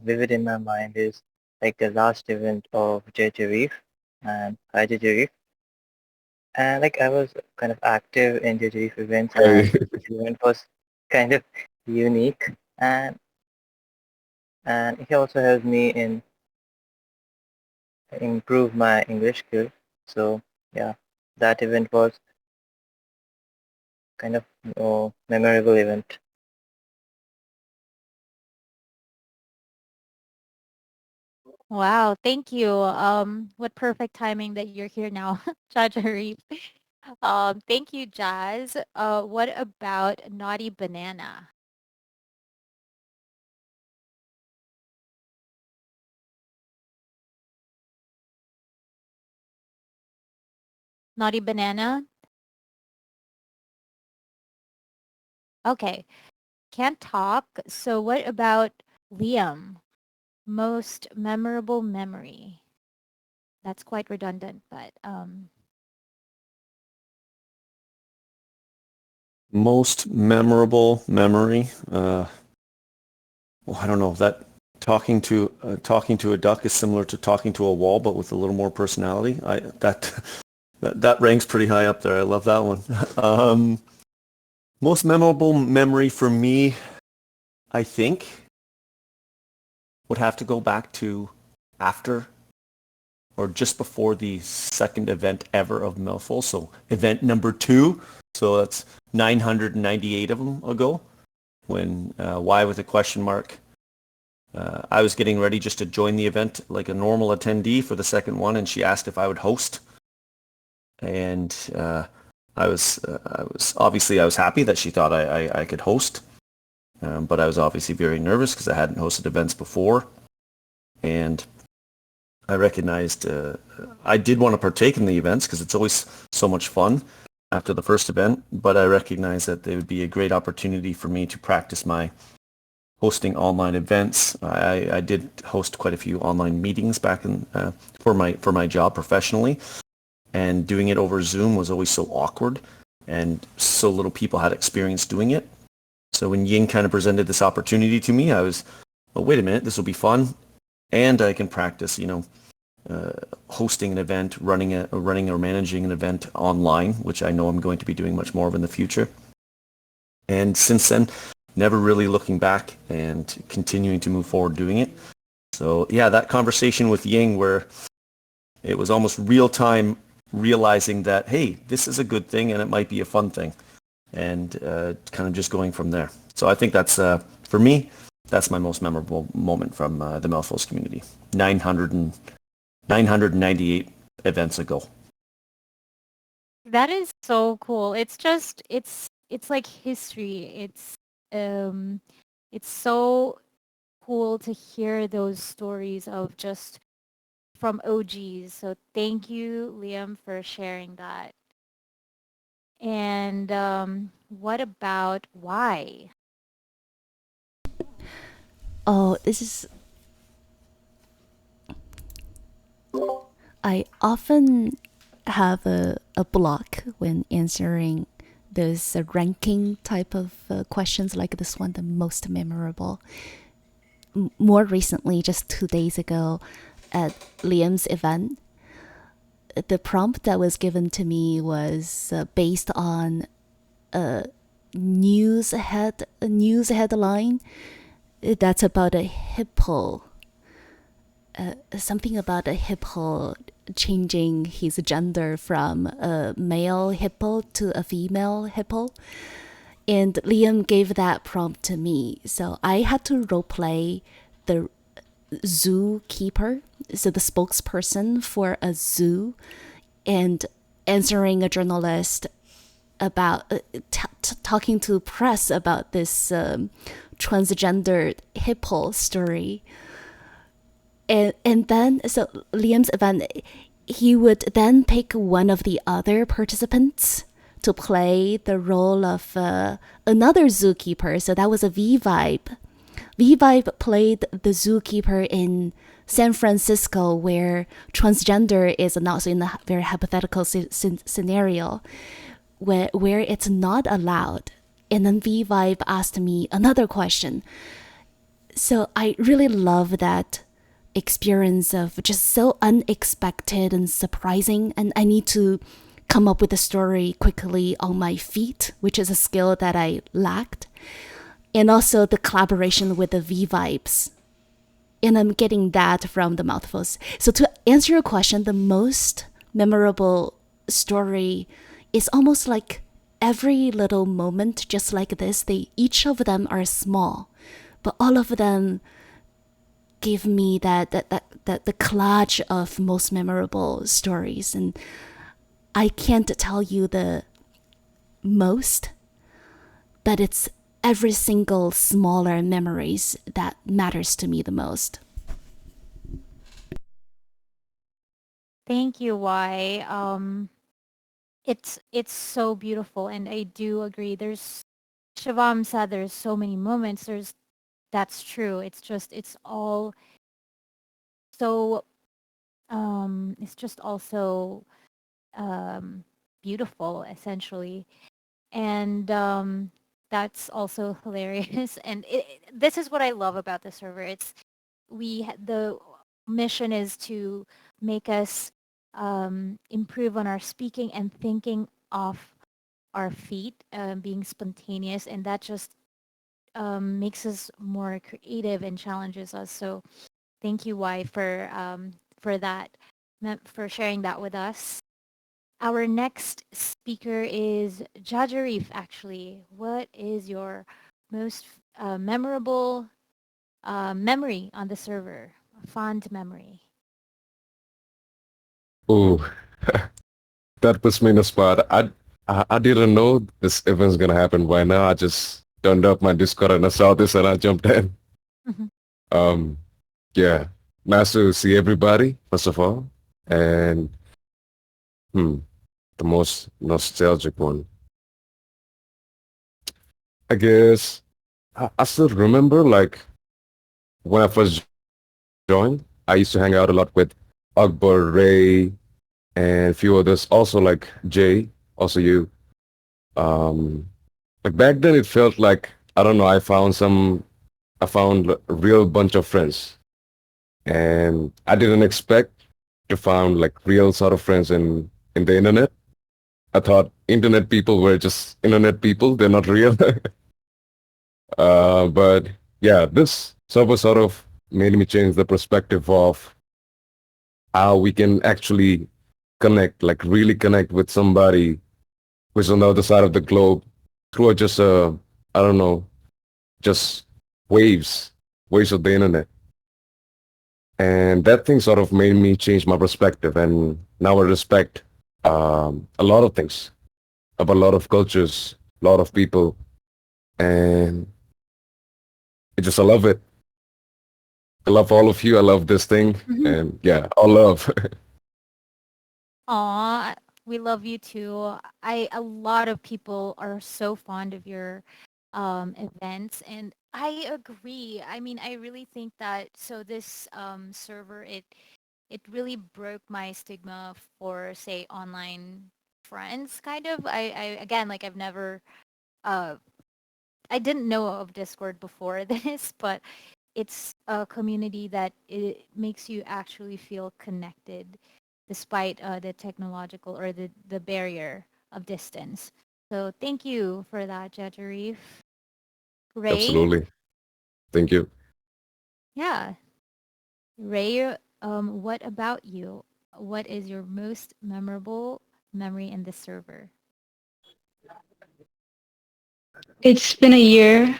vivid in my mind is like the last event of J Reef and J Reef. And like I was kind of active in the Reef events and the event was kind of unique and he also helped me in improve my English skills. So yeah, that event was kind of memorable event. Wow, thank you. What perfect timing that you're here now, Judge Arif. Thank you, Jazz. What about Naughty Banana? Naughty Banana? Okay, can't talk. So what about Liam? Most memorable memory. That's quite redundant, but Most memorable memory. Well, I don't know. That talking to a duck is similar to talking to a wall, but with a little more personality. That ranks pretty high up there. I love that one. Most memorable memory for me, I think, would have to go back to after or just before the second event ever of Mouthfuls. So event number 2. So that's 998 of them ago. When why with a question mark. I was getting ready just to join the event like a normal attendee for the second one, and she asked if I would host. And I was obviously I was happy that she thought I could host, but I was obviously very nervous because I hadn't hosted events before, and I recognized I did want to partake in the events because it's always so much fun after the first event, but I recognized that there would be a great opportunity for me to practice my hosting online events. I did host quite a few online meetings back in for my job professionally, and doing it over Zoom was always so awkward, and so little people had experience doing it. So when Ying kind of presented this opportunity to me, I was, oh, wait a minute, this will be fun, and I can practice, hosting an event, running or managing an event online, which I know I'm going to be doing much more of in the future. And since then, never really looking back and continuing to move forward doing it. So yeah, that conversation with Ying where it was almost real time realizing that, hey, this is a good thing and it might be a fun thing, and kind of just going from there. So I think that's, for me, that's my most memorable moment from the Mouthfuls community. 998 events ago. that is so cool. It's just it's like history. It's so cool to hear those stories of just from OGs. So thank you, Liam, for sharing that. And what about why? Oh, this is. I often have a block when answering those ranking type of questions like this one, the most memorable. More recently, just 2 days ago at Liam's event, the prompt that was given to me was based on a news headline that's about a hippo. Something about a hippo changing his gender from a male hippo to a female hippo. And Liam gave that prompt to me. So I had to roleplay the zookeeper, so the spokesperson for a zoo, and answering a journalist about talking to press about this transgender hippo story. And then, so Liam's event, he would then pick one of the other participants to play the role of another zookeeper. So that was a V-Vibe. V-Vibe played the zookeeper in San Francisco, where transgender is not, so in a very hypothetical scenario, where it's not allowed. And then V-Vibe asked me another question. So I really love that experience of just so unexpected and surprising, and I need to come up with a story quickly on my feet, which is a skill that I lacked. And also the collaboration with the V-Vibes. And I'm getting that from the Mouthfuls. So to answer your question, the most memorable story is almost like every little moment just like this. Each of them are small, but all of them give me the collage of most memorable stories. And I can't tell you the most, but it's every single smaller memories that matters to me the most. Thank you, Y. It's so beautiful, and I do agree. Shivam said there's so many moments. That's true. It's all so it's just also beautiful, essentially. And that's also hilarious. And this is what I love about the server. The mission is to make us improve on our speaking and thinking off our feet, being spontaneous, and that just makes us more creative and challenges us. So thank you, Y, for that, for sharing that with us. Our next speaker is Jajarif, actually. What is your most memorable memory on the server? A fond memory. Oh, that puts me in a spot. I didn't know this event's gonna happen right now. I just turned up my Discord and I saw this and I jumped in. Mhm. Um, yeah, nice to see everybody first of all, and the most nostalgic one, I guess. I still remember like when I first joined. I used to hang out a lot with Akbar, Ray, and a few others. Also like Jay, also you. Um, like back then, it felt like I don't know. I found a real bunch of friends, and I didn't expect to find like real sort of friends in the internet. I thought internet people were just internet people; they're not real. But yeah, this server sort of made me change the perspective of how we can actually connect, like really connect with somebody who's on the other side of the globe through just I don't know, just waves, waves of the internet. And that thing sort of made me change my perspective. And now I respect a lot of things about a lot of cultures, a lot of people. And I love it. I love all of you. I love this thing. Mhm. And yeah, all love. Aw, we love you too. A lot of people are so fond of your events, and I agree. I mean, I really think that so this server it really broke my stigma for, say, online friends, kind of. I again, like, I've never, uh, I didn't know of Discord before this, but it's a community that it makes you actually feel connected despite the technological or the barrier of distance. So thank you for that, Jatarif. Ray? Absolutely. Thank you. Yeah. Ray, what about you? What is your most memorable memory in the server? It's been a year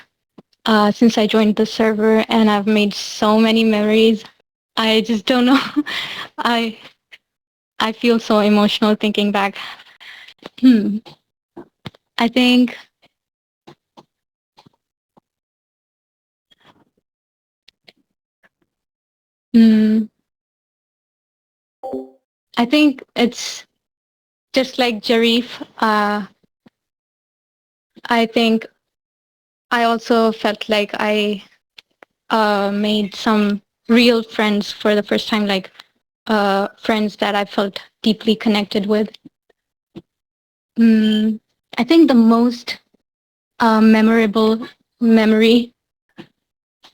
since I joined the server, and I've made so many memories. I just don't know. I I feel so emotional thinking back. Hmm. I think hmm, I think it's just like Jarif. I think I also felt like I made some real friends for the first time, like friends that I felt deeply connected with. Mm, I think the most memorable memory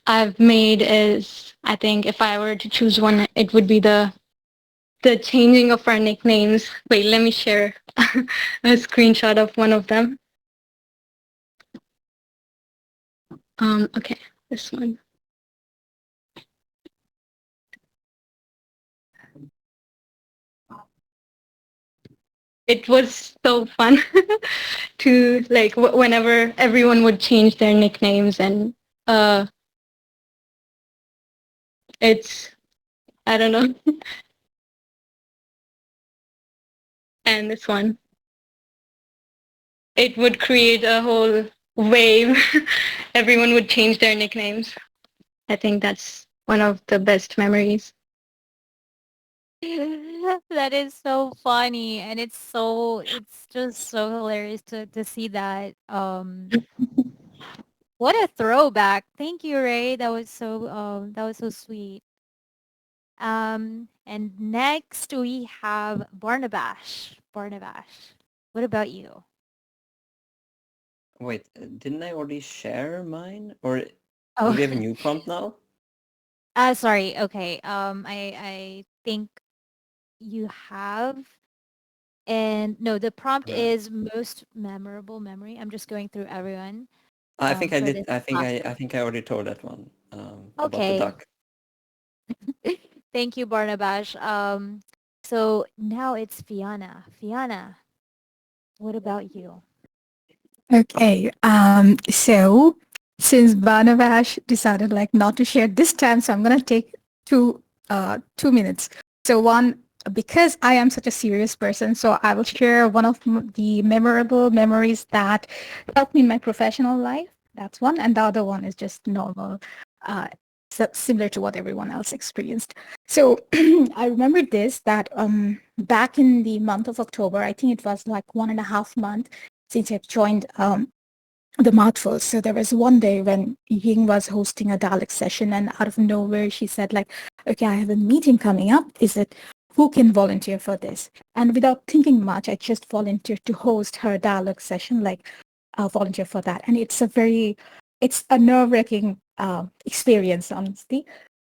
I've made is, I think if I were to choose one, it would be the changing of our nicknames. Wait, let me share a screenshot of one of them. Okay, this one. It was so fun to like whenever everyone would change their nicknames, and uh it's, I don't know. And this one, it would create a whole wave. Everyone would change their nicknames. I think that's one of the best memories. That is so funny, and it's just so hilarious to see that. What a throwback. Thank you, Ray. That was so sweet. And next we have Barnabash. Barnabash, what about you? Wait, didn't I already share mine? Or do Oh, we have a new prompt now? sorry. Okay. I think you have. And no, the prompt Uh, is most memorable memory. I'm just going through everyone I think I for did. this I platform. think I already told that one about the Okay. duck. Thank you, Barnabash. So now it's Fiona. Fiona, what about you? Okay, so since Barnavash decided like not to share this time, so I'm gonna take 2 minutes. So one, because I am such a serious person, so I will share one of the memorable memories that helped me in my professional life. That's one, and the other one is just normal, similar to what everyone else experienced. So I remember this that back in the month of October, I think it was like 1.5 months since I've joined the Mouthfuls. So there was one day when Ying was hosting a dialect session, and out of nowhere she said like, okay, I have a meeting coming up. Is it who can volunteer for this? And without thinking much, I just volunteered to host her dialogue session, like volunteer for that. And it's a nerve-wracking experience, honestly.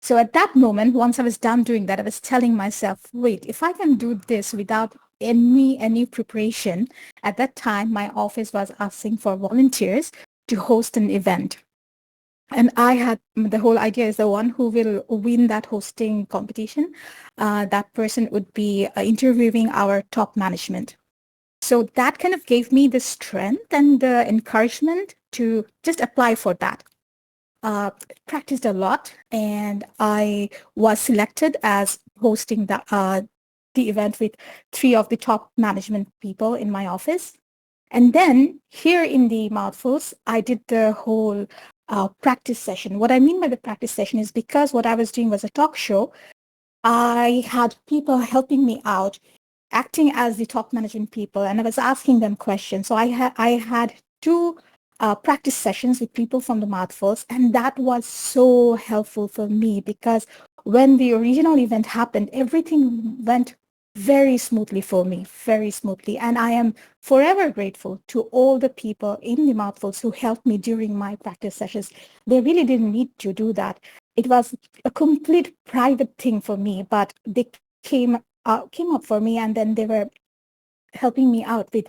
So at that moment, once I was done doing that, I was telling myself, wait, if I can do this without any preparation, at that time, my office was asking for volunteers to host an event. And I had the whole idea is the one who will win that hosting competition, that person would be interviewing our top management. So that kind of gave me the strength and the encouragement to just apply for that. Uh, Practiced a lot, and I was selected as hosting the event with three of the top management people in my office. And then here in the Mouthfuls, I did the whole practice session. What I mean by the practice session is because what I was doing was a talk show, I had people helping me out, acting as the top management people, and I was asking them questions. So I had two practice sessions with people from the Mouthfuls, and that was so helpful for me because when the original event happened, everything went very smoothly for me, very smoothly. And I am forever grateful to all the people in the Mouthfuls who helped me during my practice sessions. They really didn't need to do that. It was a complete private thing for me, but they came up for me, and then they were helping me out with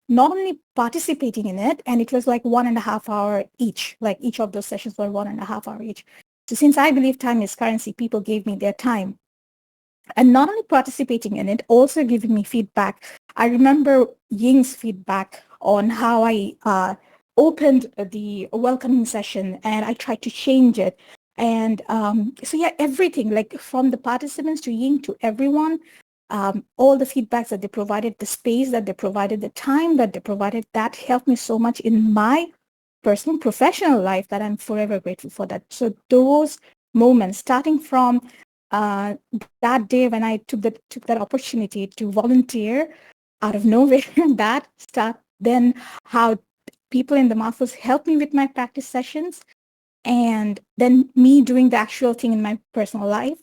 not only participating in it, and it was like 1.5 hours each, like each of those sessions were 1.5 hours each. So since I believe time is currency, people gave me their time and not only participating in it, also giving me feedback. I remember Ying's feedback on how I opened the welcoming session, and I tried to change it. And so yeah, everything, like from the participants to Ying to everyone, all the feedbacks that they provided, the space that they provided, the time that they provided, that helped me so much in my personal professional life that I'm forever grateful for that. So those moments, starting from that day when I took that opportunity to volunteer out of nowhere, that start then how people in the Mouthfuls helped me with my practice sessions, and then me doing the actual thing in my personal life.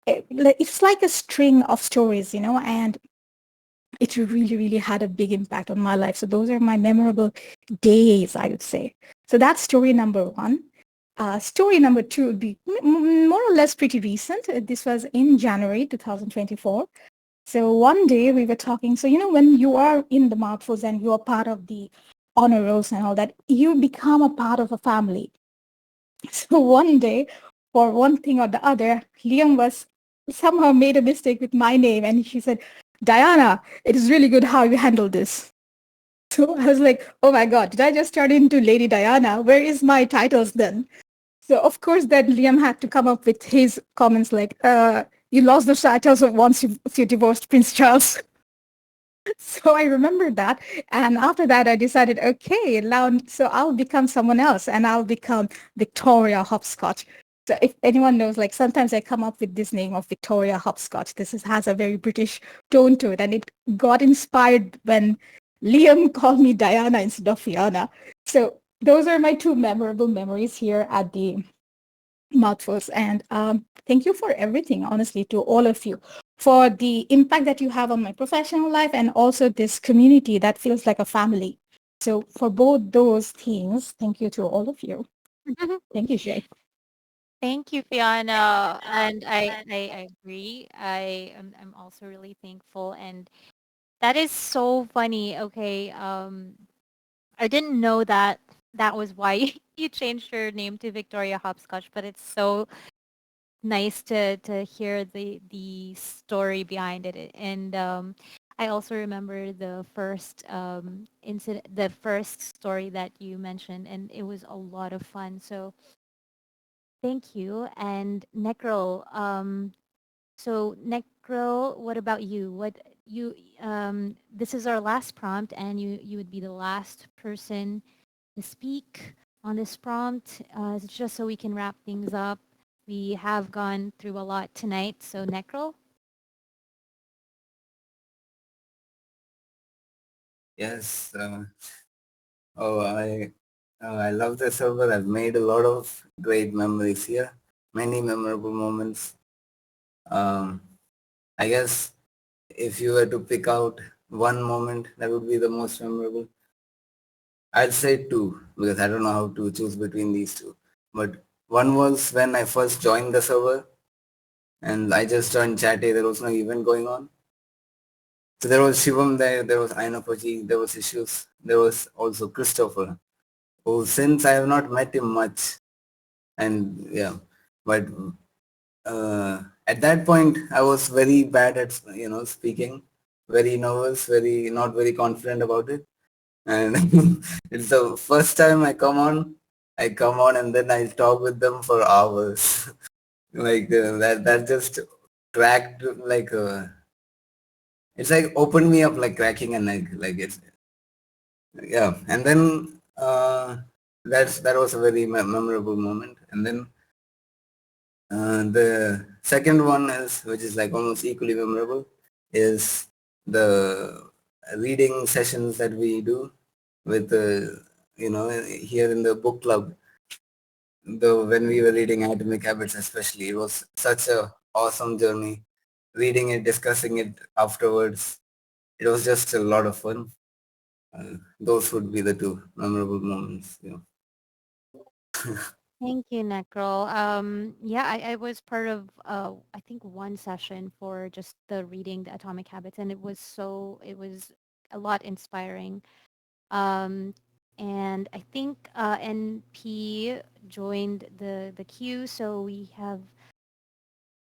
It's like a string of stories, and it really, really had a big impact on my life. So those are my memorable days, I would say. So that's story number one. Story number two would be more or less pretty recent. This was in January 2024. So one day we were talking. So, when you are in the Mouthfuls and you are part of the honor rolls and all that, you become a part of a family. So one day, for one thing or the other, Liam was somehow made a mistake with my name, and she said, "Diana, it is really good how you handled this." So I was like, "Oh my God, did I just turn into Lady Diana? Where is my titles then?" So of course, then Liam had to come up with his comments like, "You lost those titles once you divorced Prince Charles." So I remembered that. And after that, I decided, okay, now, so I'll become someone else, and I'll become Victoria Hopscotch. So if anyone knows, like sometimes I come up with this name of Victoria Hopscotch. Has a very British tone to it. And it got inspired when Liam called me Diana instead of Fiona. So those are my two memorable memories here at the Mouthfuls. And thank you for everything, honestly, to all of you, for the impact that you have on my professional life and also this community that feels like a family. So for both those things, thank you to all of you. Thank you, Shay. Thank you, Fiona. And I agree. I'm also really thankful. And that is so funny. Okay. I didn't know that that was why you changed your name to Victoria Hopscotch, but it's so nice to hear the story behind it. And I also remember the first incident, the first story that you mentioned, and it was a lot of fun. So thank you. And Necro, so Necro, what about you? What you this is our last prompt, and you would be the last person to speak on this prompt. It's just so we can wrap things up. We have gone through a lot tonight. So Necro? Yes. Oh, I love the server. I've made a lot of great memories here. Many memorable moments. Um, I guess if you were to pick out one moment that would be the most memorable, I'd say two, because I don't know how to choose between these two. But one was when I first joined the server and I just joined Chatty. There was no event going on. So there was Shivam there was Ainapoji, there was Issues, there was also Christopher, who since I have not met him much, and yeah, but at that point I was very bad at speaking, very nervous, very not very confident about it, and it's the first time I come on and then I talk with them for hours. Like that just cracked like it's like opened me up like cracking an egg, like it's yeah. And then that was a very memorable moment. And then the second one is, which is like almost equally memorable, is the reading sessions that we do with here in the book club. Though when we were reading Atomic Habits especially, it was such a awesome journey. Reading it, discussing it afterwards, it was just a lot of fun. Those would be the two memorable moments. Thank you, Necro. Yeah, I was part of, I think one session for just the reading the Atomic Habits, and it was a lot inspiring. Um, and I think NP joined the queue, so we have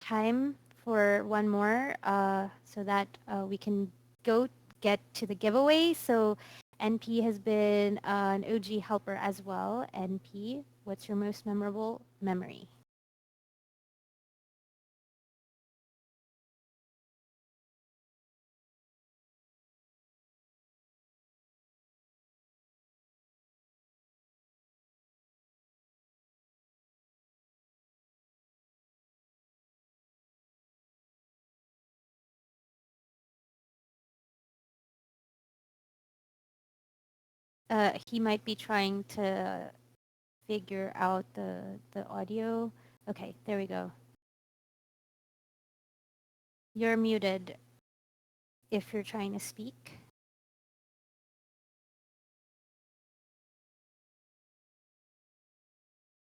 time for one more so that we can go get to the giveaway. So NP has been an OG helper as well. NP, what's your most memorable memory? He might be trying to figure out the audio. Okay, there we go. You're muted if you're trying to speak.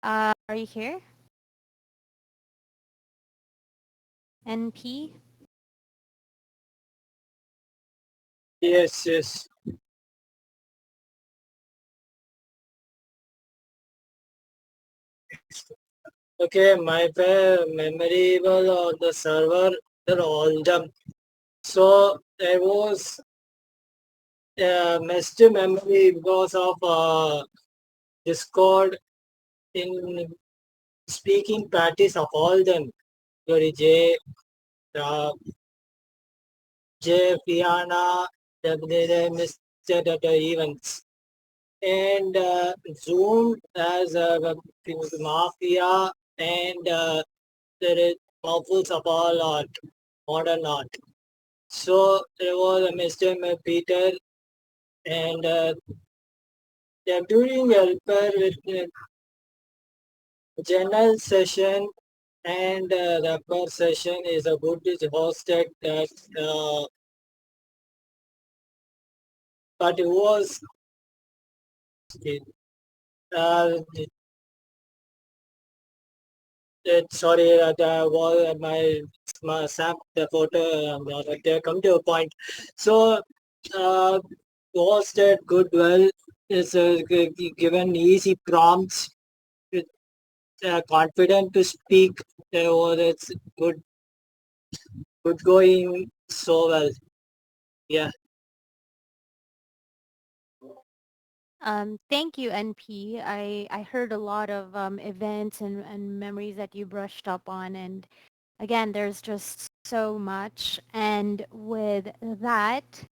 Are you here? NP? Yes, yes. Okay, my memorable on the server, they're all them. So there was missed memory because of Discord in speaking practice of all them. Your uh, J, Fiana, they missed the events. And Zoom as Mafia and there is Mouthfuls of all art, modern art. So there was a Mr. Peter and they're doing a repair with general session and the repair session is a good is hosted that but it was uh, sorry that was my Sam the photo they come to a point. So hosted good well is given easy prompts with confident to speak. It's good going so well. Yeah. Thank you, NP. I heard a lot of events and memories that you brushed up on. And again, there's just so much. And with that,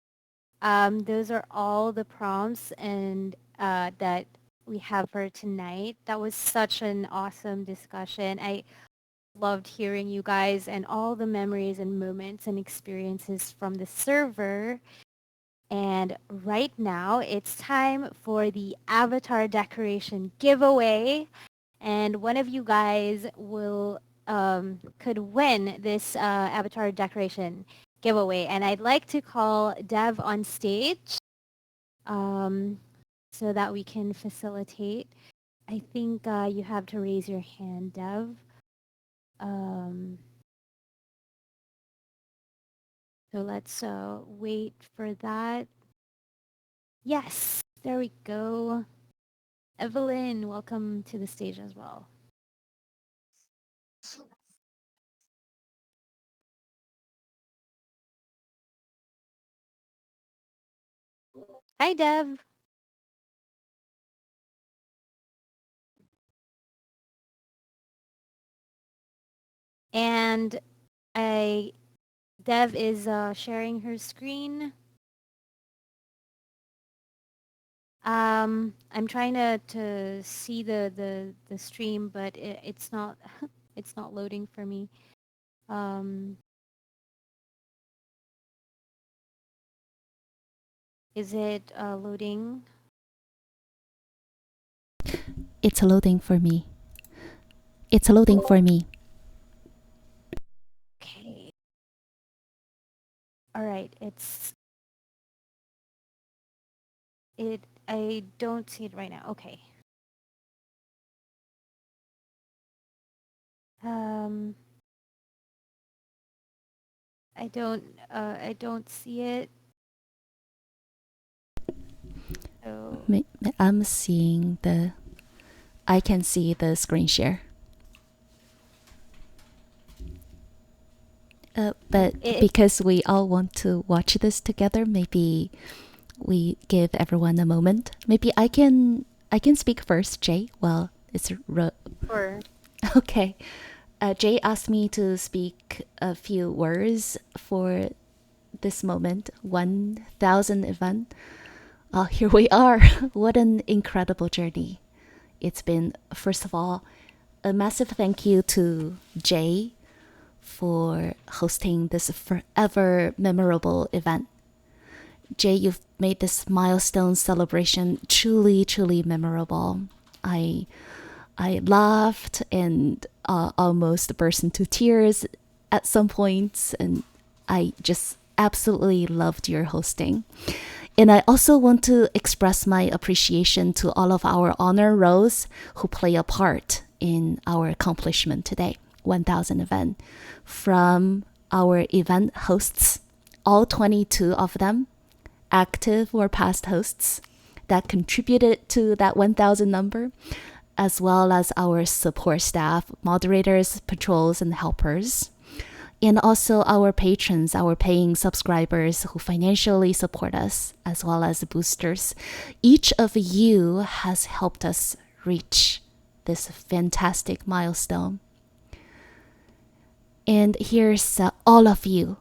those are all the prompts and that we have for tonight. That was such an awesome discussion. I loved hearing you guys and all the memories and moments and experiences from the server. And right now it's time for the avatar decoration giveaway. And one of you guys will could win this avatar decoration giveaway. And I'd like to call Dev on stage so that we can facilitate. I think you have to raise your hand, Dev. So let's wait for that. Yes, there we go. Evelyn, welcome to the stage as well. Hi, Dev. And Dev is sharing her screen. I'm trying to see the stream, but it's not it's not loading for me. Is it loading? It's loading for me. It's loading for me. Okay. All right. I don't see it right now. Okay. I don't see it. So I'm seeing I can see the screen share. But because we all want to watch this together, maybe we give everyone a moment. Maybe I can speak first, Jay. Well, it's Sure. Okay. Jay asked me to speak a few words for this moment, 1,000 event. Here we are. What an incredible journey. It's been, first of all, a massive thank you to Jay for hosting this forever memorable event. Jay, you've made this milestone celebration truly, truly memorable. I laughed and almost burst into tears at some points, and I just absolutely loved your hosting. And I also want to express my appreciation to all of our honor rows who play a part in our accomplishment today, 1,000 event. From our event hosts, all 22 of them, active or past hosts, that contributed to that 1,000 number, as well as our support staff, moderators, patrols, and helpers. And also our patrons, our paying subscribers who financially support us, as well as boosters. Each of you has helped us reach this fantastic milestone. And here's all of you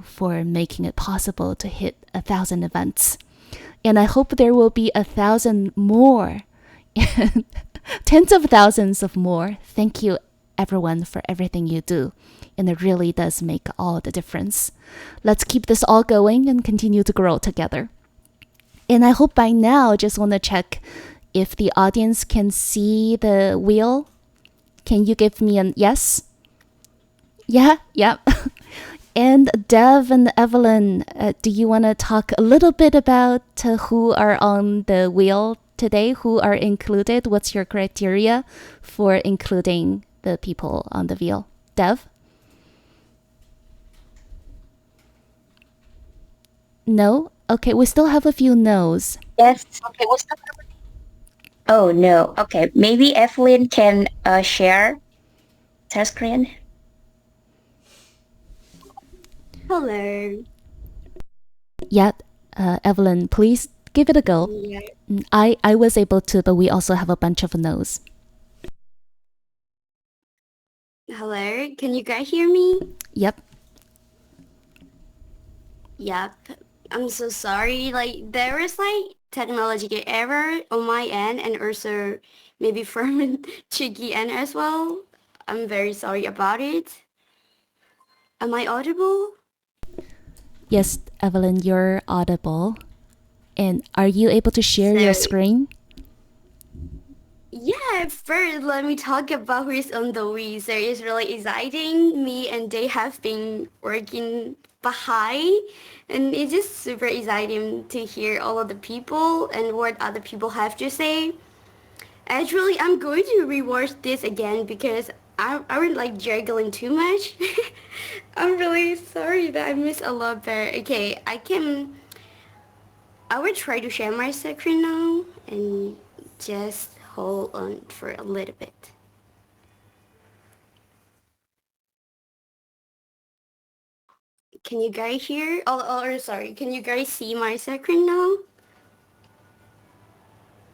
for making it possible to hit 1,000 events. And I hope there will be 1,000 more, tens of thousands of more. Thank you, everyone, for everything you do. And it really does make all the difference. Let's keep this all going and continue to grow together. And I hope by now, just want to check if the audience can see the wheel. Can you give me an yes? Yeah. And Dev and Evelyn, do you want to talk a little bit about who are on the wheel today, who are included? What's your criteria for including the people on the wheel? Dev? No? Okay, we still have a few no's. Yes. Okay, what's the Oh no. Okay, maybe Evelyn can share her screen. Hello. Yeah, Evelyn, please give it a go. Yeah. I was able to, but we also have a bunch of no's. Hello. Can you guys hear me? Yep. Yep. I'm so sorry. Like there is like technological error on my end and also maybe from Chiggy end as well. I'm very sorry about it. Am I audible? Yes, Evelyn, you're audible. And are you able to share your screen? Yeah, first let me talk about who is on the wheel. So it's really exciting. Me and they have been working behind and it's just super exciting to hear all of the people and what other people have to say. Actually, I'm going to rewatch this again because I would like juggling too much. I'm really sorry that I missed a lot better. Okay, I will try to share my screen now and just hold on for a little bit. Can you guys hear? Oh, sorry. Can you guys see my screen now?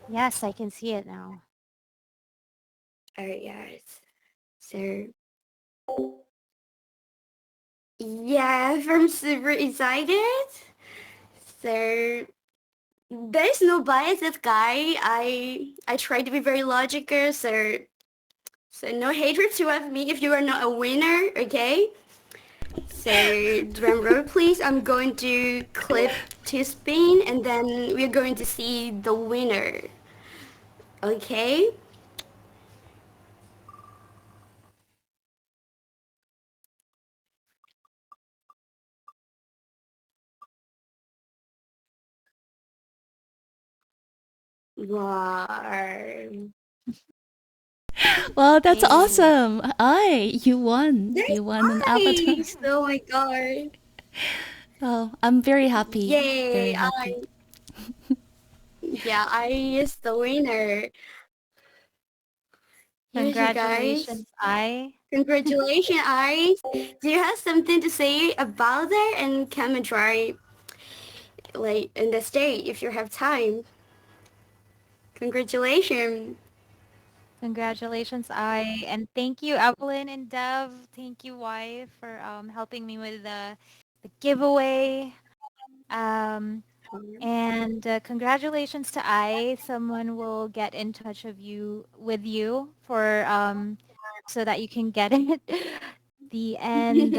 Yes, I can see it now. Alright, guys. So, yeah, I'm super excited. So, there's no bias, this guy. I try to be very logical, so no hatred towards me if you are not a winner, okay? So drum roll please. I'm going to clip to spin and then we're going to see the winner. Okay? Wow. Well, that's Hey. awesome. You won. There's You won an avatar. ice. Oh my god. Oh, I'm very happy. Very Yay, happy. yeah, I is the winner. Here's you guys. Congratulations, I. Congratulations, Ice. Do you have something to say about that? And come and try like in the state if you have time. Congratulations. Congratulations, I. And thank you, Evelyn and Dev. Thank you, Y, for helping me with the giveaway. And congratulations to I. Someone will get in touch with you for so that you can get it. The end.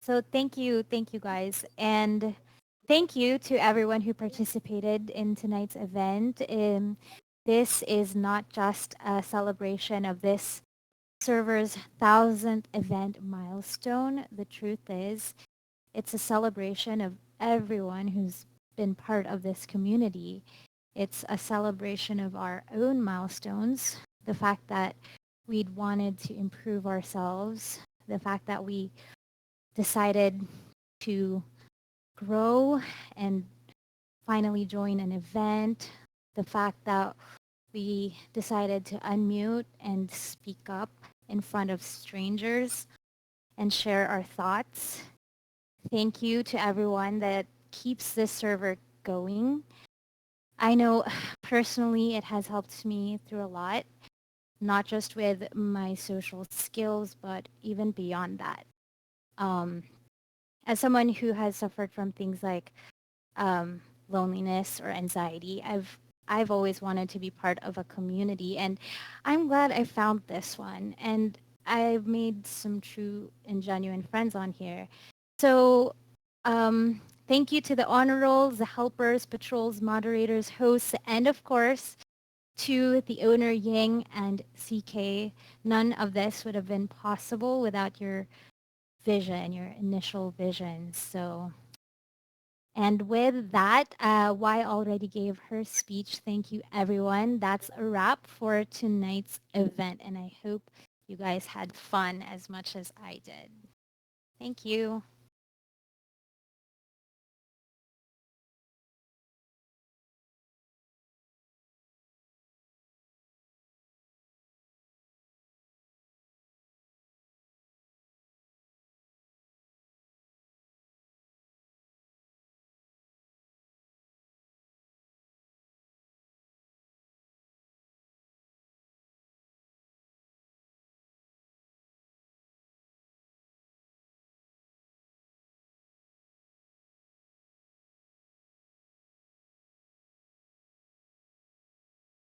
So thank you guys, and thank you to everyone who participated in tonight's event. This is not just a celebration of this server's 1,000th event milestone. The truth is, it's a celebration of everyone who's been part of this community. It's a celebration of our own milestones, the fact that we'd wanted to improve ourselves, the fact that we decided to grow and finally join an event, the fact that we decided to unmute and speak up in front of strangers and share our thoughts. Thank you to everyone that keeps this server going. I know personally it has helped me through a lot, not just with my social skills, but even beyond that. Um, as someone who has suffered from things like loneliness or anxiety, I've always wanted to be part of a community, and I'm glad I found this one. And I've made some true and genuine friends on here. So thank you to the honor rolls, the helpers, patrols, moderators, hosts, and of course, to the owner Ying and CK. None of this would have been possible without your vision, your initial vision. So, and with that, Y already gave her speech. Thank you, everyone. That's a wrap for tonight's event, and I hope you guys had fun as much as I did. Thank you.